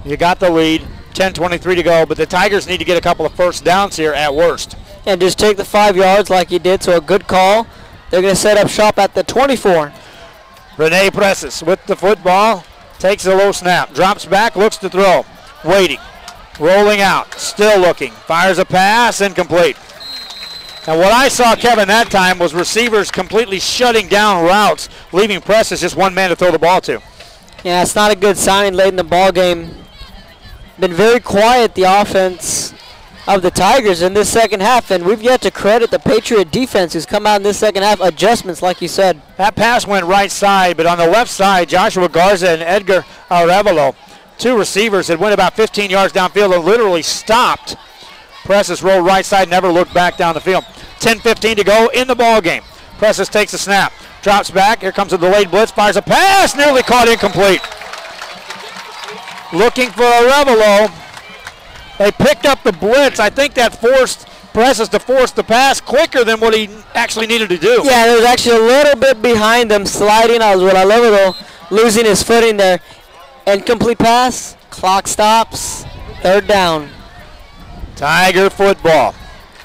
You got the lead. 10:23 to go, but the Tigers need to get a couple of first downs here at worst. And just take the 5 yards like he did, so a good call. They're going to set up shop at the 24. Rene presses with the football. Takes a low snap. Drops back, looks to throw. Waiting. Rolling out. Still looking. Fires a pass. Incomplete. And what I saw, Kevin, that time was receivers completely shutting down routes, leaving Presses just one man to throw the ball to. Yeah, it's not a good sign late in the ball game. Been very quiet, the offense of the Tigers in this second half, and we've yet to credit the Patriot defense who's come out in this second half. Adjustments, like you said. That pass went right side, but on the left side, Joshua Garza and Edgar Arevalo, two receivers that went about 15 yards downfield and literally stopped. Presses rolled right side, never looked back down the field. 10:15 to go in the ball game. Presses takes a snap, drops back. Here comes a delayed blitz, fires a pass, nearly caught incomplete. Looking for Arevalo. They picked up the blitz. I think that forced Presses to force the pass quicker than what he actually needed to do. Yeah, it was actually a little bit behind them, sliding. Arevalo losing his footing there. Incomplete pass. Clock stops. Third down. Tiger football.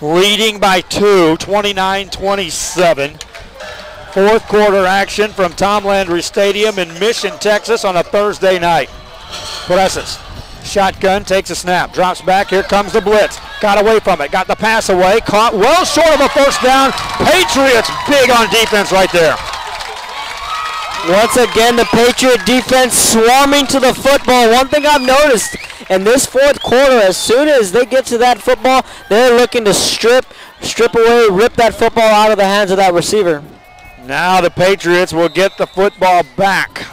Leading by 2, 29-27. Fourth quarter action from Tom Landry Stadium in Mission, Texas on a Thursday night. Presses. Shotgun, takes a snap, drops back. Here comes the blitz. Got away from it, got the pass away, caught well short of a first down. Patriots big on defense right there. Once again, the Patriot defense swarming to the football. One thing I've noticed in this fourth quarter, as soon as they get to that football, they're looking to strip away, rip that football out of the hands of that receiver. Now the Patriots will get the football back.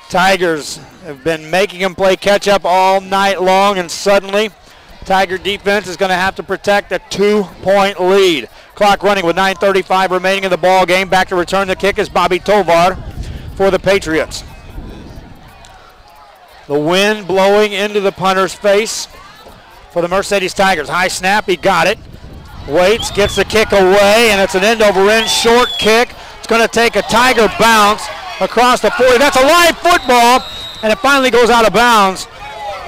Tigers have been making them play catch up all night long, and suddenly Tiger defense is going to have to protect a 2-point lead. Clock running with 9:35 remaining in the ball game. Back to return the kick is Bobby Tovar for the Patriots. The wind blowing into the punter's face for the Mercedes Tigers. High snap, he got it. Waits, gets the kick away, and it's an end-over-end short kick. It's going to take a Tiger bounce across the 40. That's a live football, and it finally goes out of bounds.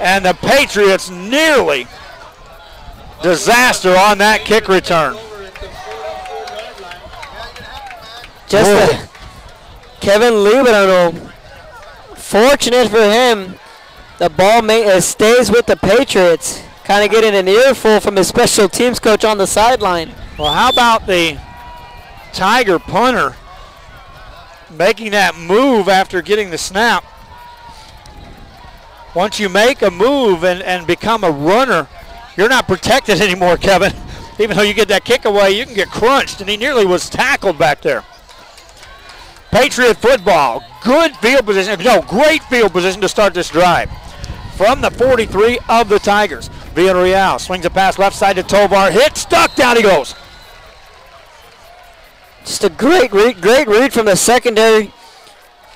And the Patriots nearly disaster on that kick return. Just Kevin Libero, fortunate for him, the ball stays with the Patriots. Kind of getting an earful from his special teams coach on the sideline. Well, how about the Tiger punter making that move after getting the snap? Once you make a move and become a runner, you're not protected anymore, Kevin. Even though you get that kick away, you can get crunched, and he nearly was tackled back there. Patriot football, good field position, no, great field position to start this drive. From the 43 of the Tigers, Villarreal swings a pass left side to Tovar, hit, stuck, down he goes. Just a great read from the secondary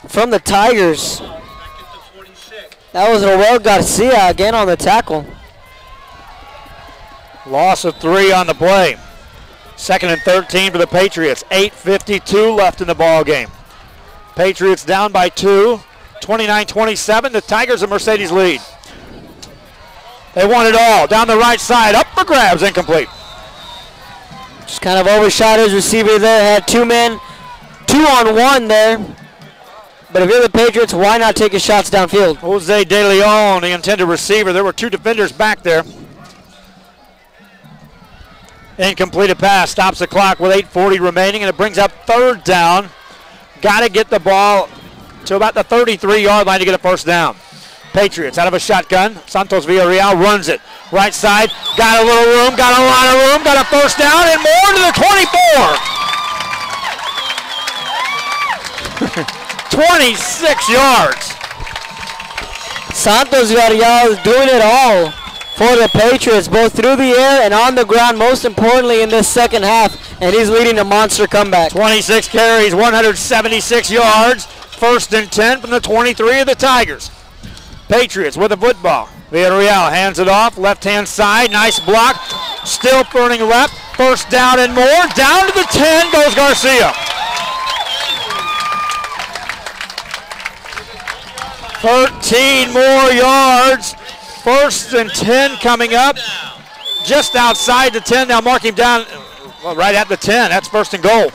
from the Tigers. That was Noel Garcia again on the tackle. Loss of 3 on the play. 2nd and 13 for the Patriots. 8:52 left in the ball game. Patriots down by 2, 29-27. The Tigers and Mercedes lead. They want it all. Down the right side, up for grabs, incomplete. Just kind of overshot his receiver there. Had 2 men, 2-on-1 there. But if you're the Patriots, why not take his shots downfield? Jose De Leon, the intended receiver. There were 2 defenders back there. Incompleted pass, stops the clock with 8:40 remaining, and it brings up 3rd down. Got to get the ball to about the 33-yard line to get a first down. Patriots out of a shotgun. Santos Villarreal runs it. Right side. Got a little room. Got a lot of room. Got a first down and more to the 24. 26 yards. Santos Villarreal is doing it all for the Patriots, both through the air and on the ground, most importantly in this second half, and he's leading a monster comeback. 26 carries, 176 yards. First and 10 from the 23 of the Tigers. Patriots with the football. Villarreal hands it off, left-hand side, nice block. Still burning left, first down and more. Down to the 10 goes Garcia. 13 more yards. First and 10 coming up. Just outside the 10, now mark him down right at the 10. That's first and goal.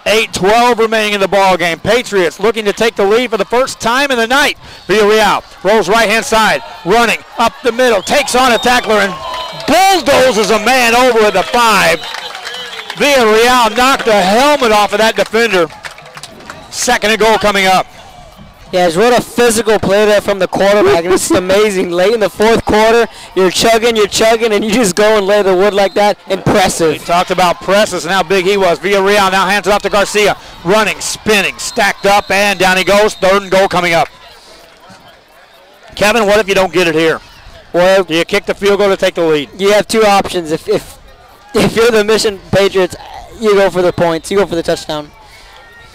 8:12 remaining in the ball game. Patriots looking to take the lead for the first time in the night. Villarreal rolls right-hand side, running up the middle, takes on a tackler and bulldozes a man over at the 5. Villarreal knocked the helmet off of that defender. Second and goal coming up. Yeah, it's what a physical play there from the quarterback. It's amazing. Late in the fourth quarter, you're chugging, and you just go and lay the wood like that. Impressive. We talked about presses and how big he was. Villarreal now hands it off to Garcia. Running, spinning, stacked up, and down he goes. Third and goal coming up. Kevin, what if you don't get it here? Well, do you kick the field goal to take the lead? You have two options. If you're the Mission Patriots, you go for the points. You go for the touchdown.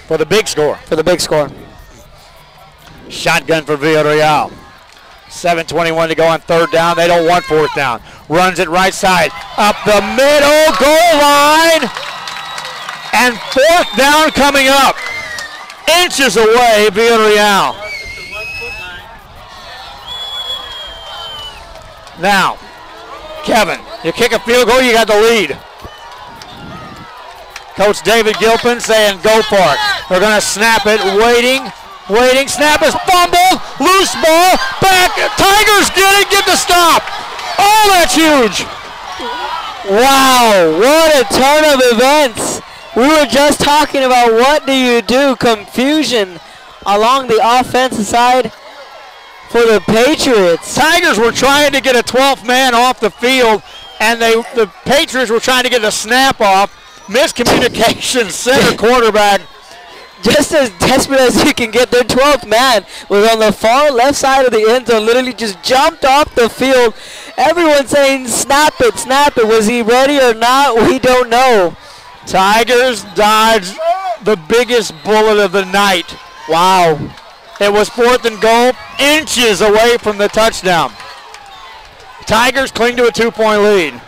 For the big score. For the big score. Shotgun for Villarreal. 7:21 to go on third down. They don't want fourth down. Runs it right side. Up the middle, goal line. And fourth down coming up. Inches away, Villarreal. Now, Kevin, you kick a field goal, you got the lead. Coach David Gilpin saying go for it. They're going to snap it, waiting, snap is fumbled, loose ball, back, Tigers get the stop. Oh, that's huge. Wow, what a turn of events. We were just talking about what do you do, confusion along the offensive side for the Patriots. Tigers were trying to get a 12th man off the field, and the Patriots were trying to get a snap off. Miscommunication, center quarterback. Just as desperate as you can get, their 12th man was on the far left side of the end zone, literally just jumped off the field. Everyone saying, snap it. Was he ready or not? We don't know. Tigers dodged the biggest bullet of the night. Wow. It was fourth and goal, inches away from the touchdown. Tigers cling to a 2-point lead.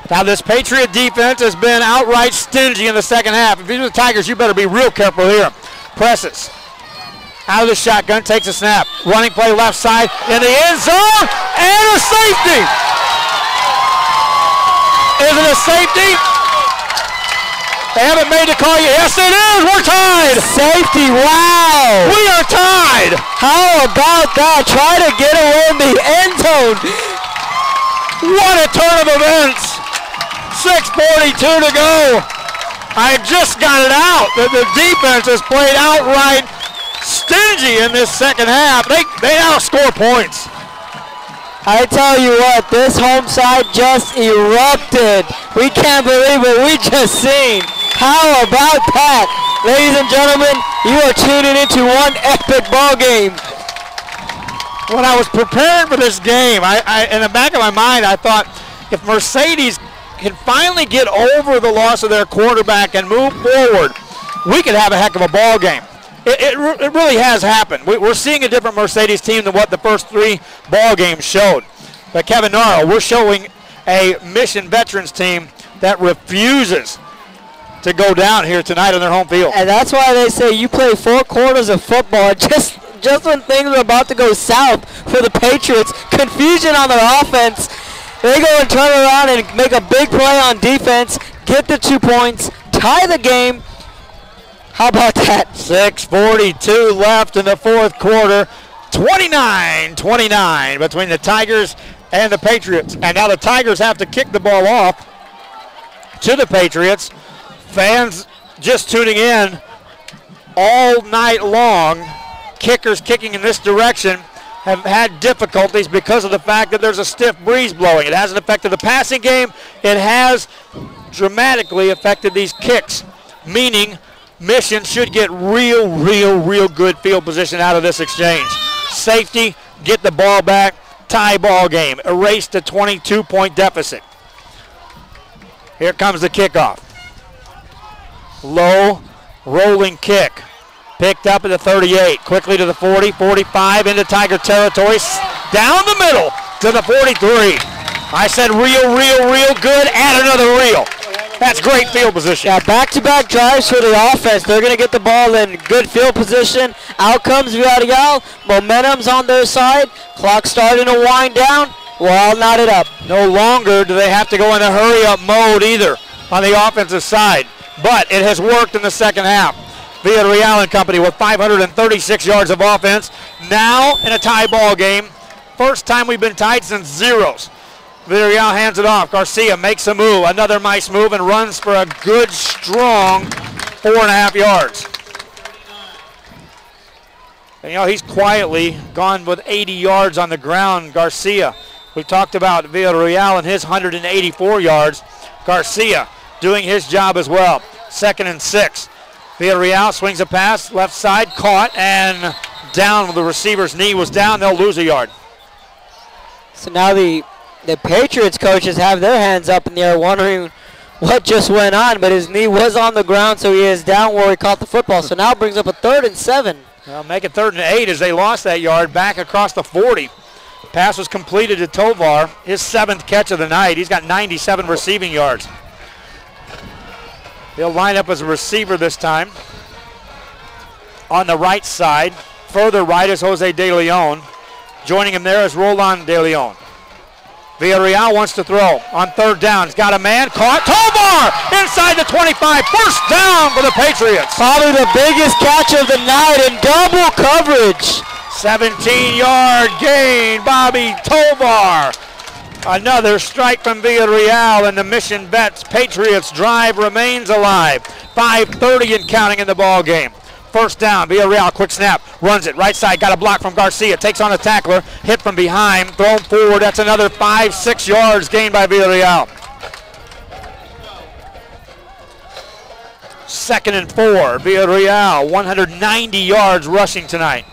Now this Patriot defense has been outright stingy in the second half. If you're the Tigers, you better be real careful here. Presses. Out of the shotgun, takes a snap. Running play left side in the end zone, and a safety. Is it a safety? They haven't made the call yet. Yes, it is. We're tied. Safety, wow. We are tied. How about that? Try to get away in the end zone. What a turn of events. 6:42 to go. I just got it out that the defense has played outright stingy in this second half. They now score points. I tell you what, this home side just erupted. We can't believe what we just seen. How about that? Ladies and gentlemen, you are tuning into one epic ball game. When I was preparing for this game, I in the back of my mind, I thought if Mercedes can finally get over the loss of their quarterback and move forward, we could have a heck of a ball game. It really has happened. We're seeing a different Mercedes team than what the first three ball games showed. But Kevin Naro, we're showing a Mission Veterans team that refuses to go down here tonight on their home field. And that's why they say you play 4 quarters of football. Just when things are about to go south for the Patriots, confusion on their offense, they go and turn around and make a big play on defense, get the 2 points, tie the game. How about that? 6:42 left in the fourth quarter. 29-29 between the Tigers and the Patriots. And now the Tigers have to kick the ball off to the Patriots. Fans just tuning in, all night long, kickers kicking in this direction have had difficulties because of the fact that there's a stiff breeze blowing. It hasn't affected the passing game. It has dramatically affected these kicks, meaning Mission should get real good field position out of this exchange. Safety, get the ball back, tie ball game, erase the 22-point deficit. Here comes the kickoff. Low, rolling kick. Picked up at the 38, quickly to the 40, 45, into Tiger territory, down the middle to the 43. I said real good, add another reel. That's great field position. Yeah, back-to-back drives for the offense. They're going to get the ball in good field position. Out comes Villarreal. Momentum's on their side. Clock starting to wind down. We're all knotted up. No longer do they have to go in a hurry-up mode either on the offensive side, but it has worked in the second half. Villarreal and company with 536 yards of offense. Now in a tie ball game. First time we've been tied since zeros. Villarreal hands it off. Garcia makes a move, another nice move, and runs for a good, strong 4.5 yards. And, you know, he's quietly gone with 80 yards on the ground, Garcia. We talked about Villarreal and his 184 yards. Garcia doing his job as well. 2nd and 6. Villarreal swings a pass, left side, caught, and down. The receiver's knee was down. They'll lose a yard. So now the Patriots coaches have their hands up in the air wondering what just went on, but his knee was on the ground, so he is down where he caught the football. So now brings up a 3rd and 7. Well, make it 3rd and 8 as they lost that yard back across the 40. Pass was completed to Tovar, his 7th catch of the night. He's got 97 receiving yards. He'll line up as a receiver this time. On the right side, further right is Jose De Leon. Joining him there is Roland De Leon. Villarreal wants to throw on 3rd down. He's got a man caught. Tovar inside the 25. First down for the Patriots. Probably the biggest catch of the night in double coverage. 17-yard gain, Bobby Tovar. Another strike from Villarreal, and the Mission Vets Patriots drive remains alive. 5:30 and counting in the ball game. First down, Villarreal, quick snap, runs it, right side, got a block from Garcia, takes on a tackler, hit from behind, thrown forward, that's another 5-6 yards gained by Villarreal. 2nd and 4, Villarreal, 190 yards rushing tonight.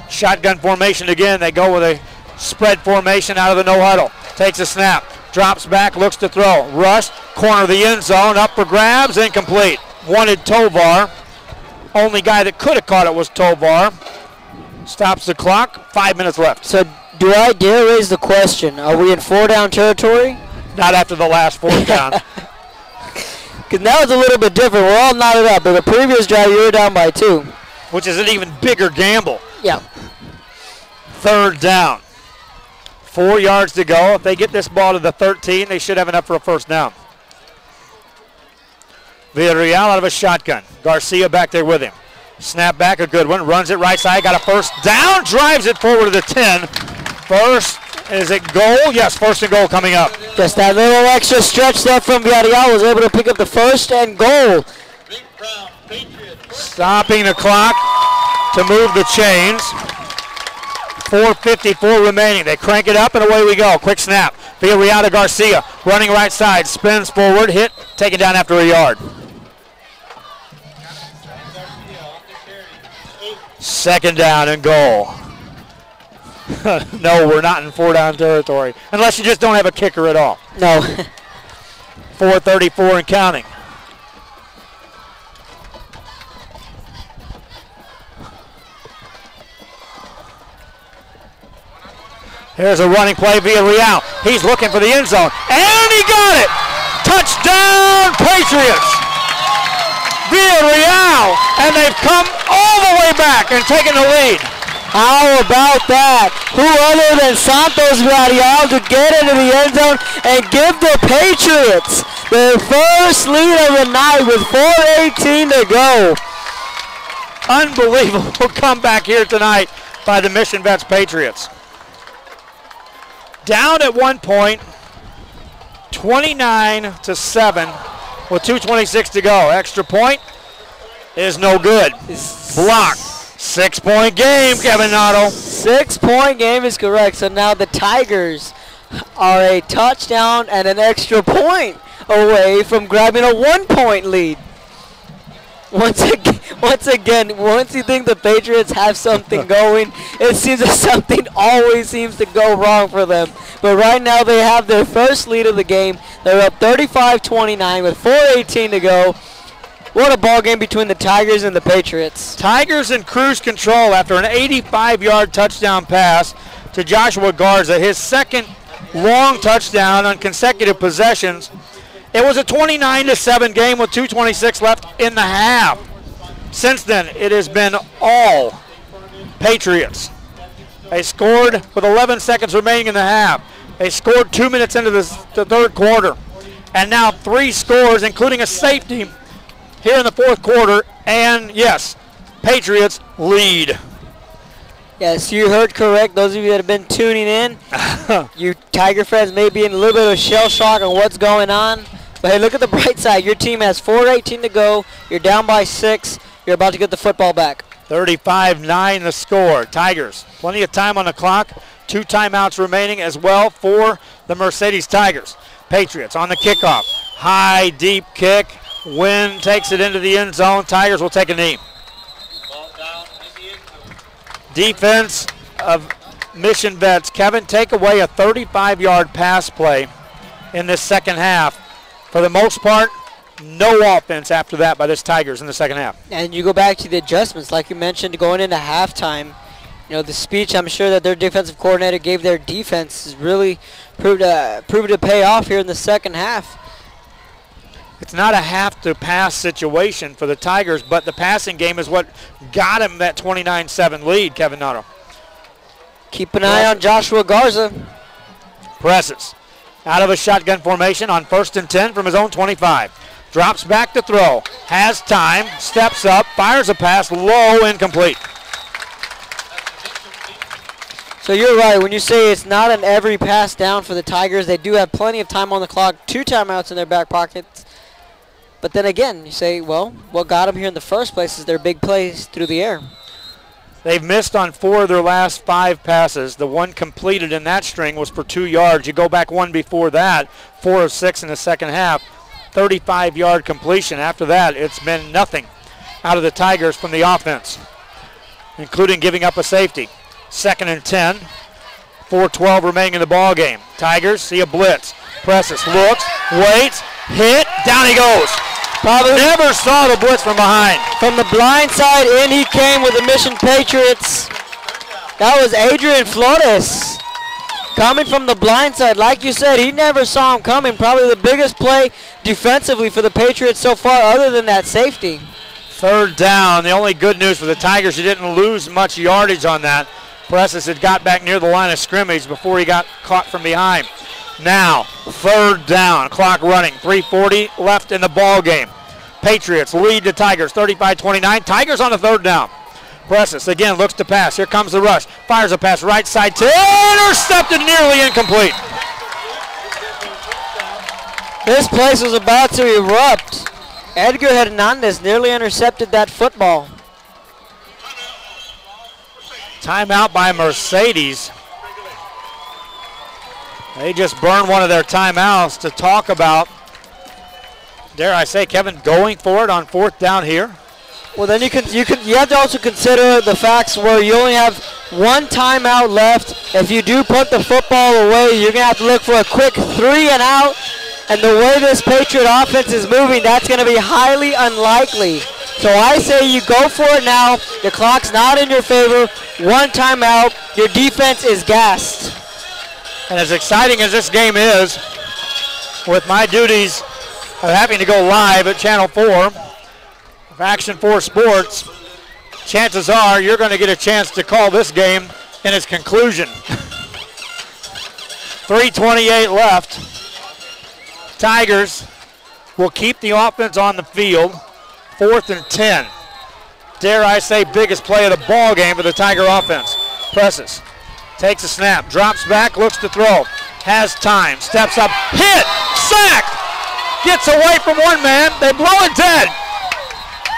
Shotgun formation again, they go with a spread formation out of the no huddle. Takes a snap, drops back, looks to throw, rush, corner of the end zone, up for grabs, incomplete. Wanted Tovar. Only guy that could have caught it was Tovar. Stops the clock, 5 minutes left. So do I dare raise the question, are we in 4-down territory? Not after the last 4th down. Because now it's a little bit different. We're all knotted up, but the previous drive you were down by 2. Which is an even bigger gamble. Yeah. 3rd down. 4 yards to go. If they get this ball to the 13, they should have enough for a first down. Villarreal out of a shotgun. Garcia back there with him. Snap back, a good one. Runs it right side, got a first down, drives it forward to the 10. First, is it goal? Yes, 1st and goal coming up. Just that little extra stretch there from Villarreal was able to pick up the 1st and goal. Stopping the clock to move the chains. 4:54 remaining. They crank it up and away we go. Quick snap. Villarreal to Garcia. Running right side. Spins forward. Hit. Taken down after a yard. 2nd down and goal. No, we're not in 4-down territory. Unless you just don't have a kicker at all. No. 4:34 and counting. Here's a running play, Villarreal. He's looking for the end zone, and he got it! Touchdown, Patriots! Villarreal, and they've come all the way back and taken the lead. How about that? Who other than Santos Villarreal to get into the end zone and give the Patriots their first lead of the night with 4:18 to go. Unbelievable comeback here tonight by the Mission Vets Patriots. Down at one point, 29-7. with 2:26 to go. Extra point is no good. Blocked. 6-point game, Kevin Noddle. 6-point game is correct. So now the Tigers are a touchdown and an extra point away from grabbing a 1-point lead. Once again, once you think the Patriots have something going, it seems that something always seems to go wrong for them. But right now they have their first lead of the game. They're up 35-29 with 4:18 to go. What a ball game between the Tigers and the Patriots. Tigers in cruise control after an 85-yard touchdown pass to Joshua Garza, his second long touchdown on consecutive possessions. It was a 29-7 game with 2:26 left in the half. Since then, it has been all Patriots. They scored with 11 seconds remaining in the half. They scored 2 minutes into the third quarter. And now 3 scores, including a safety here in the fourth quarter. And yes, Patriots lead. Yes, you heard correct. Those of you that have been tuning in, you Tiger fans may be in a little bit of shell shock on what's going on. But hey, look at the bright side. Your team has 4:18 to go. You're down by 6. You're about to get the football back. 35-9 the score. Tigers, plenty of time on the clock. 2 timeouts remaining as well for the Mercedes Tigers. Patriots on the kickoff. High, deep kick. Wynn takes it into the end zone. Tigers will take a knee. Ball down in the end zone. Defense of Mission Vets. Kevin, take away a 35-yard pass play in this second half. For the most part, no offense after that by this Tigers in the second half. And you go back to the adjustments, like you mentioned, going into halftime. You know, the speech I'm sure that their defensive coordinator gave their defense has really proved to pay off here in the second half. It's not a have-to-pass situation for the Tigers, but the passing game is what got him that 29-7 lead, Kevin Noddle. Keep an eye on Joshua Garza. Presses. Out of a shotgun formation on 1st and 10 from his own 25. Drops back to throw. Has time. Steps up. Fires a pass. Low. Incomplete. So you're right. When you say it's not an every pass down for the Tigers, they do have plenty of time on the clock. 2 timeouts in their back pockets. But then again, you say, well, what got them here in the first place is their big plays through the air. They've missed on 4 of their last 5 passes. The one completed in that string was for 2 yards. You go back one before that, 4 of 6 in the second half, 35-yard completion. After that, it's been nothing out of the Tigers from the offense, including giving up a safety. 2nd and 10, 4:12 remaining in the ball game. Tigers see a blitz. Presses, looks, waits, hit, down he goes. Probably Never saw the blitz from behind. from the blind side, in he came with the Mission Patriots. That was Adrian Flores coming from the blind side. Like you said, he never saw him coming. Probably the biggest play defensively for the Patriots so far, other than that safety. 3rd down. The only good news for the Tigers, you didn't lose much yardage on that. Presses had got back near the line of scrimmage before he got caught from behind. Now, 3rd down, clock running, 3:40 left in the ball game. Patriots lead the Tigers 35-29. Tigers on the 3rd down. Presses again, looks to pass. Here comes the rush. Fires a pass right side to intercepted, nearly incomplete. This place was about to erupt. Edgar Hernandez nearly intercepted that football. Timeout by Mercedes. They just burned one of their timeouts to talk about, dare I say, Kevin, going for it on 4th down here. Well, then you have to also consider the facts where you only have 1 timeout left. If you do put the football away, you're gonna have to look for a quick 3 and out. And the way this Patriot offense is moving, that's gonna be highly unlikely. So I say you go for it now. The clock's not in your favor. 1 timeout. Your defense is gassed. And as exciting as this game is, with my duties of having to go live at Channel 4 of Action 4 Sports, chances are you're going to get a chance to call this game in its conclusion. 3:28 left. Tigers will keep the offense on the field. 4th and 10. Dare I say, biggest play of the ball game for the Tiger offense. Presses. Takes a snap, drops back, looks to throw. Has time, steps up, hit, sacked. Gets away from one man. They blow it dead.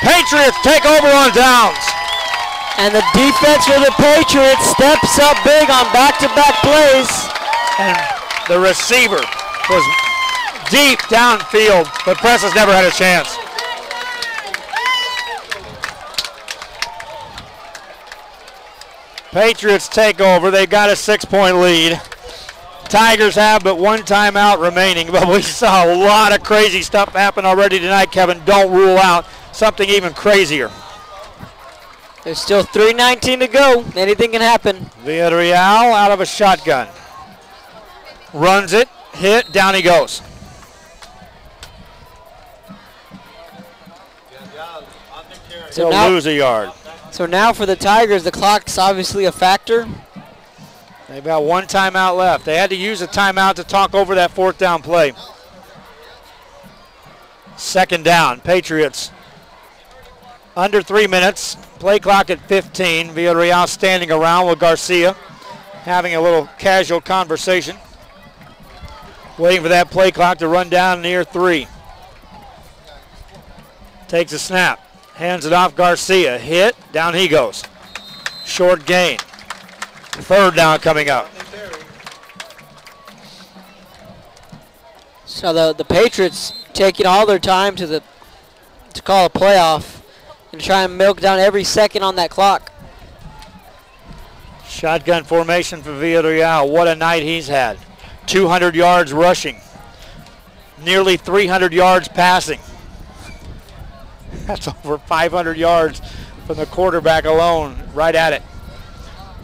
Patriots take over on downs. And the defense for the Patriots steps up big on back-to-back plays. And the receiver was deep downfield, but Presses never had a chance. Patriots take over. They've got a 6-point lead. Tigers have but one timeout remaining, but we saw a lot of crazy stuff happen already tonight, Kevin. Don't rule out something even crazier. There's still 3:19 to go. Anything can happen. Villarreal out of a shotgun. Runs it, hit, down he goes. So He'll lose a yard. So now for the Tigers, the clock's obviously a factor. They've got one timeout left. They had to use a timeout to talk over that 4th down play. 2nd down, Patriots. Under 3 minutes, play clock at 15. Villarreal standing around with Garcia, having a little casual conversation. Waiting for that play clock to run down near 3. Takes a snap, hands it off Garcia. Hit, down he goes. Short gain. 3rd down coming up. So the Patriots taking all their time to call a playoff and try and milk down every second on that clock. Shotgun formation for Villarreal. What a night he's had. 200 yards rushing. Nearly 300 yards passing. That's over 500 yards from the quarterback alone. Right at it.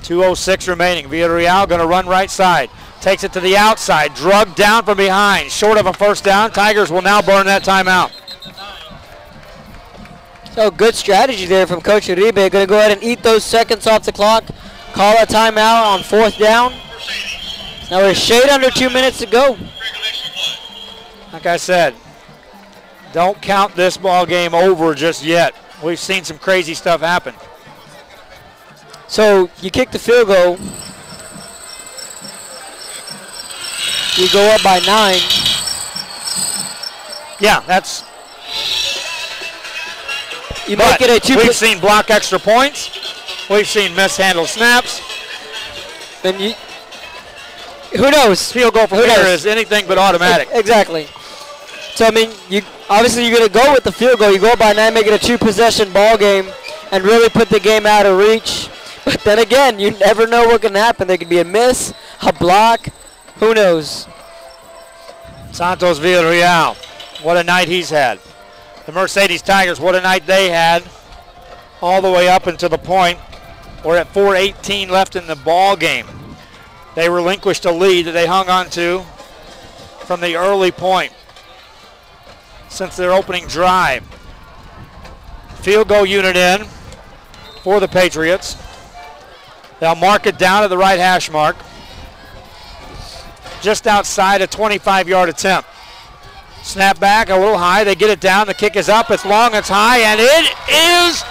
2:06 remaining. Villarreal going to run right side. Takes it to the outside. Drugged down from behind. Short of a 1st down. Tigers will now burn that timeout. So good strategy there from Coach Uribe. Going to go ahead and eat those seconds off the clock. Call a timeout on 4th down. Now we're shade under 2 minutes to go. Like I said, don't count this ball game over just yet. We've seen some crazy stuff happen. So you kick the field goal. You go up by 9. Yeah, that's. You make it a 2. We've seen block extra points. We've seen mishandled snaps. And you, who knows? Field goal from here is anything but automatic. Exactly. So I mean, you're going to go with the field goal. You go up by 9, make it a 2-possession ball game, and really put the game out of reach. But then again, you never know what can happen. There could be a miss, a block, who knows? Santos Villarreal, what a night he's had. The Mercedes Tigers, what a night they had. All the way up until the point. We're at 4:18 left in the ball game. They relinquished a lead that they hung on to from the early point since their opening drive. Field goal unit in for the Patriots. They'll mark it down to the right hash mark. Just outside a 25-yard attempt. Snap back a little high. They get it down. The kick is up. It's long. It's high. And it is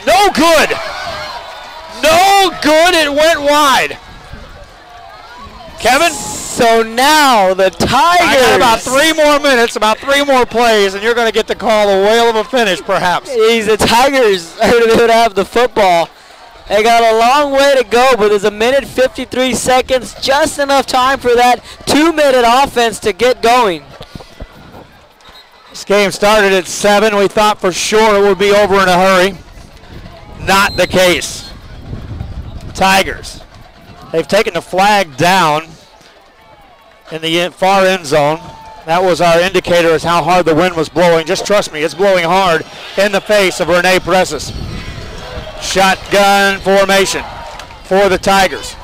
no good. No good. It went wide. Kevin? So now the Tigers. I got about 3 more minutes, about 3 more plays, and you're going to get to call a whale of a finish, perhaps. The Tigers are going to have the football. They got a long way to go, but there's 1:53 seconds, just enough time for that 2-minute offense to get going. This game started at 7. We thought for sure it would be over in a hurry. Not the case. Tigers. They've taken the flag down in the far end zone. That was our indicator as how hard the wind was blowing. Just trust me, it's blowing hard in the face of Rene Presses. Shotgun formation for the Tigers.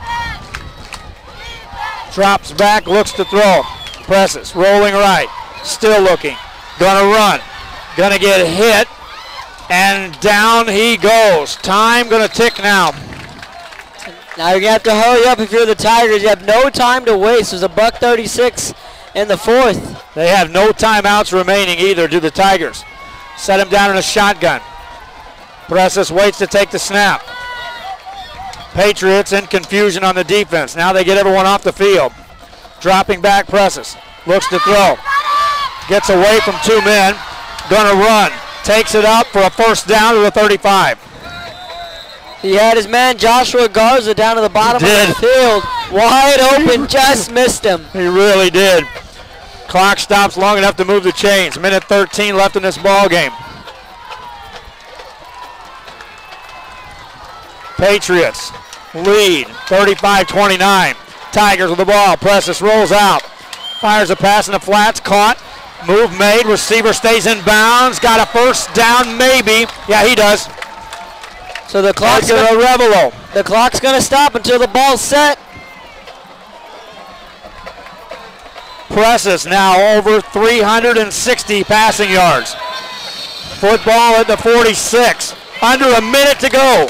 Drops back, looks to throw. Presses, rolling right, still looking. Gonna run, gonna get hit, and down he goes. Time gonna tick now. Now you're gonna have to hurry up if you're the Tigers. You have no time to waste. There's $1:36 in the 4th. They have no timeouts remaining either, do the Tigers. Set him down in a shotgun. Presses waits to take the snap. Patriots in confusion on the defense. Now they get everyone off the field. Dropping back, Presses. Looks to throw. Gets away from 2 men. Gonna run. Takes it up for a first down to the 35. He had his man Joshua Garza down to the bottom of the field. Wide open, just missed him. He really did. Clock stops long enough to move the chains. Minute 13 left in this ball game. Patriots lead 35-29. Tigers with the ball. Presses rolls out. Fires a pass in the flats. Caught. Move made. Receiver stays in bounds. Got a first down maybe. Yeah, he does. So the clock's going to stop until the ball's set. Presses now over 360 passing yards. Football at the 46. Under a minute to go.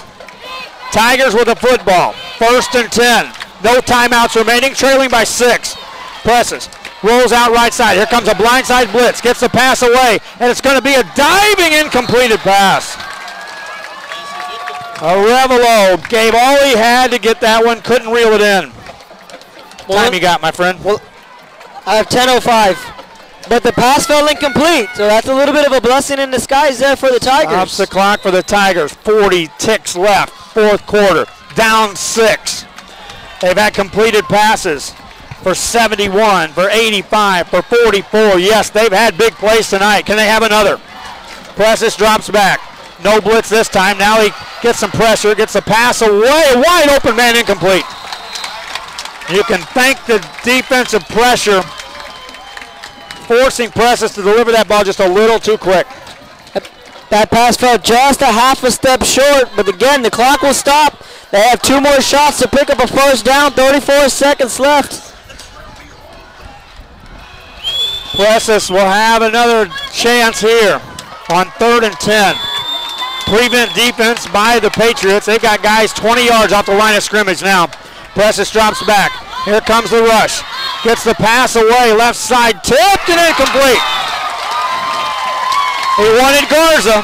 Tigers with the football. 1st and 10. No timeouts remaining. Trailing by 6. Presses. Rolls out right side. Here comes a blindside blitz. Gets the pass away. And it's going to be a diving incompleted pass. Arevalo gave all he had to get that one. Couldn't reel it in. What time you got, my friend? Well, I have 10:05. But the pass fell incomplete. So that's a little bit of a blessing in disguise there for the Tigers. Stops the clock for the Tigers. 40 ticks left. 4th quarter. Down 6. They've had completed passes for 71, for 85, for 44. Yes, they've had big plays tonight. Can they have another? Presses drops back. No blitz this time. Now he gets some pressure, gets the pass away. Wide open man incomplete. You can thank the defensive pressure, forcing Presses to deliver that ball just a little too quick. That pass fell just a half a step short, but again, the clock will stop. They have 2 more shots to pick up a first down, 34 seconds left. Presses will have another chance here on 3rd and 10. Prevent defense by the Patriots. They've got guys 20 yards off the line of scrimmage now. Presses drops back. Here comes the rush. Gets the pass away. Left side tipped and incomplete. He wanted Garza.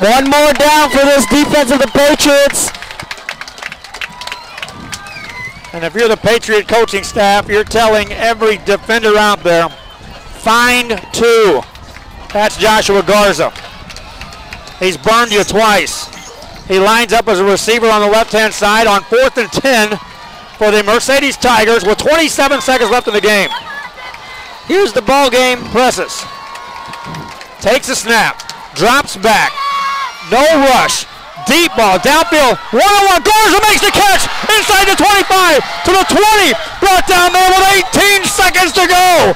1 more down for this defense of the Patriots. And if you're the Patriot coaching staff, you're telling every defender out there, find 2. That's Joshua Garza. He's burned you twice. He lines up as a receiver on the left-hand side on 4th and 10 for the Mercedes Tigers with 27 seconds left in the game. Here's the ball game. Presses. Takes a snap. Drops back. No rush. Deep ball. Downfield. 1-on-1. Garza makes the catch. Inside the 25 to the 20. Brought down there with 18 seconds to go.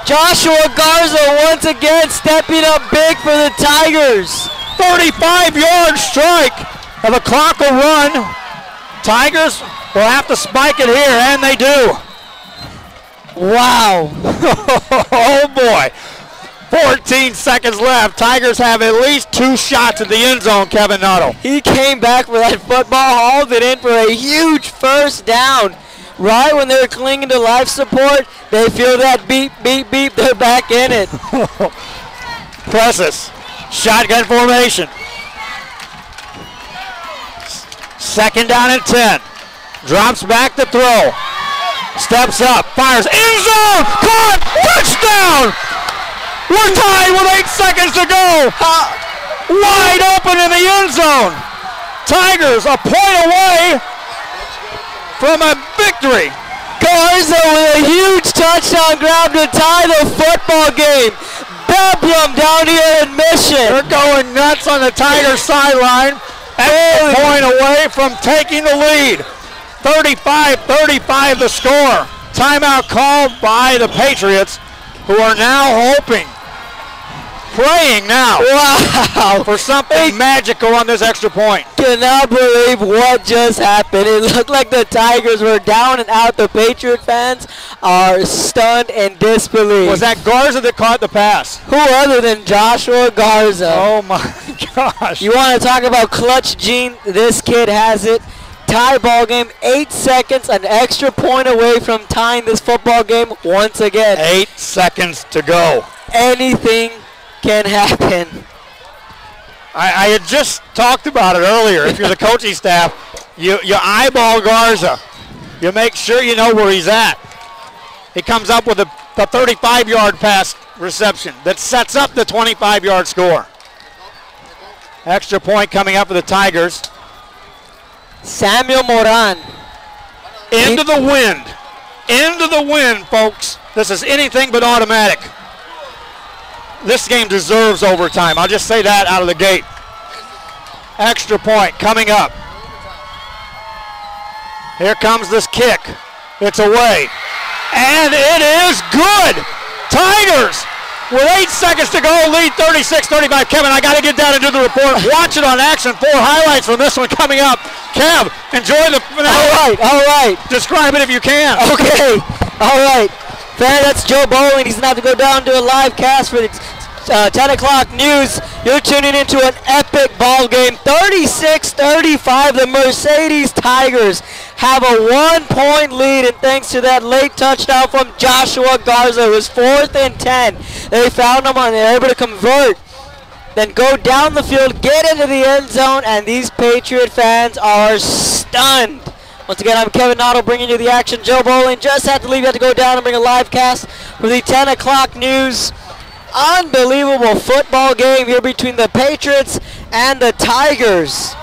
Joshua Garza once again stepping up big for the Tigers. 35-yard strike. And the clock will run. Tigers will have to spike it here, and they do. Wow. Oh, boy. 14 seconds left. Tigers have at least 2 shots at the end zone, Kevin Noddle. He came back for that football, hauled it in for a huge first down. Right when they're clinging to life support, they feel that beep, beep, beep. They're back in it. Presses. Shotgun formation. 2nd down and 10. Drops back to throw. Steps up. Fires. End zone. Caught. Touchdown. We're tied with 8 seconds to go. Wide open in the end zone. Tigers a point away from a victory. Garza with a huge touchdown grab to tie the football game. Bedlam down here in Mission. They're going nuts on the Tigers sideline. A point away from taking the lead. 35-35 the score. Timeout called by the Patriots, who are now hoping, praying now, wow, for something magical on this extra point. Cannot believe what just happened. It looked like the Tigers were down and out. The Patriot fans are stunned in disbelief. Was that Garza that caught the pass? Who other than Joshua Garza? Oh my gosh. You want to talk about clutch gene? This kid has it. Tie ball game, 8 seconds, an extra point away from tying this football game once again. 8 seconds to go. Anything can happen. I had just talked about it earlier. If you're the coaching staff, you eyeball Garza. You make sure you know where he's at. He comes up with a 35-yard pass reception that sets up the 25-yard score. Extra point coming up for the Tigers. Samuel Moran. Into the wind. Into the wind, folks. This is anything but automatic. This game deserves overtime. I'll just say that out of the gate. Extra point coming up. Here comes this kick. It's away. And it is good. Tigers with 8 seconds to go, lead 36-35. Kevin, I got to get down and do the report. Watch it on Action 4. Highlights from this one coming up. Kev, enjoy the finale. All right. Describe it if you can. Okay, all right. Fan, that's Joe Bowling. He's going to have to go down and do a live cast for the 10 o'clock news. You're tuning into an epic ball game. 36-35, the Mercedes Tigers have a 1-point lead, and thanks to that late touchdown from Joshua Garza, it was 4th and 10. They found him and they're able to convert, then go down the field, get into the end zone, and these Patriot fans are stunned. Once again, I'm Kevin Noddle bringing you the action. Joe Bowling just had to leave. He had to go down and bring a live cast for the 10 o'clock news. Unbelievable football game here between the Patriots and the Tigers.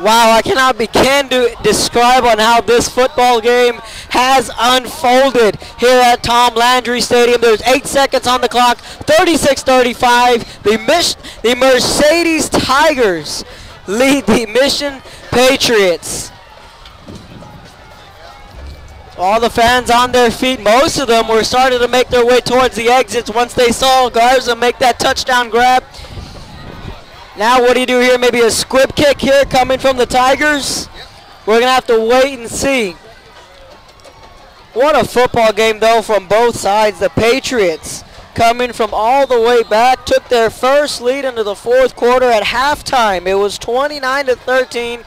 Wow, I cannot begin to describe on how this football game has unfolded here at Tom Landry Stadium. There's 8 seconds on the clock, 36-35. The Mercedes Tigers lead the Mission Patriots. All the fans on their feet, most of them were starting to make their way towards the exits once they saw Garza make that touchdown grab. Now what do you do here? Maybe a squib kick here coming from the Tigers? We're going to have to wait and see. What a football game, though, from both sides. The Patriots coming from all the way back took their first lead into the fourth quarter at halftime. It was 29-13.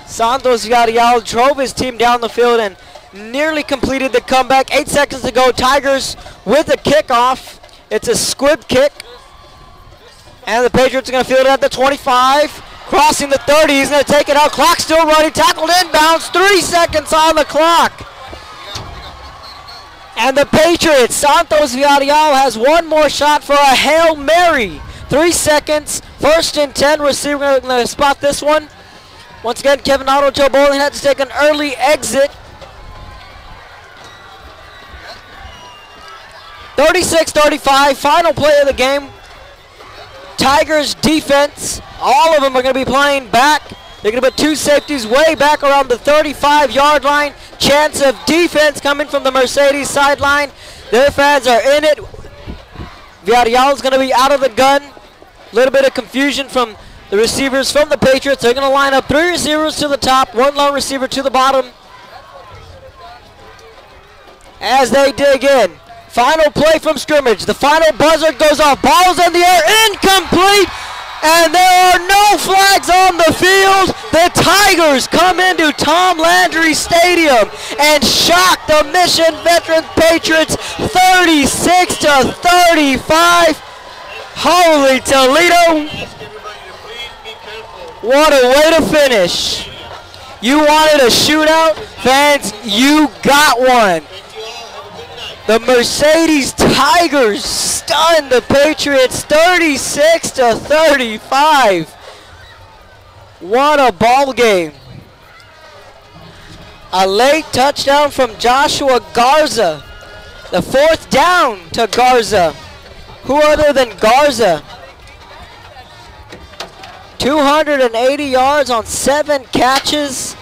Santos Villarreal drove his team down the field and nearly completed the comeback. 8 seconds to go. Tigers with a kickoff. It's a squib kick. And the Patriots are going to field it at the 25. Crossing the 30. He's going to take it out. Clock still running. Tackled inbounds. 3 seconds on the clock. And the Patriots, Santos Villarreal has one more shot for a Hail Mary. 3 seconds. 1st and 10. Receiver going to spot this one. Once again, Kevin Otto, Joe Bowling had to take an early exit. 36-35, final play of the game. Tigers defense, all of them are going to be playing back. They're going to put 2 safeties way back around the 35-yard line. Chance of defense coming from the Mercedes sideline. Their fans are in it. Villarreal is going to be out of the gun. A little bit of confusion from the receivers from the Patriots. They're going to line up 3 receivers to the top, 1 lone receiver to the bottom. As they dig in. Final play from scrimmage. The final buzzer goes off. Ball's in the air. Incomplete. And there are no flags on the field. The Tigers come into Tom Landry Stadium and shock the Mission Veteran Patriots 36-35. Holy Toledo. What a way to finish. You wanted a shootout? Fans, you got one. The Mercedes Tigers stunned the Patriots 36-35. What a ball game. A late touchdown from Joshua Garza. The 4th down to Garza. Who other than Garza? 280 yards on 7 catches.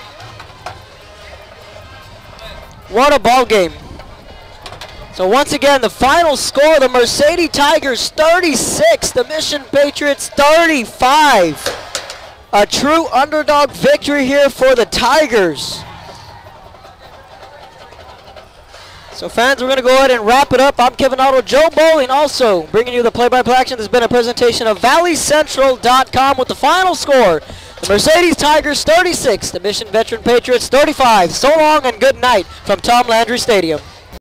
What a ball game. So once again, the final score, the Mercedes Tigers 36, the Mission Patriots 35. A true underdog victory here for the Tigers. So fans, we're going to go ahead and wrap it up. I'm Kevin Otto, Joe Bowling also bringing you the play-by-play action. This has been a presentation of ValleyCentral.com with the final score. The Mercedes Tigers 36, the Mission Veteran Patriots 35. So long and good night from Tom Landry Stadium.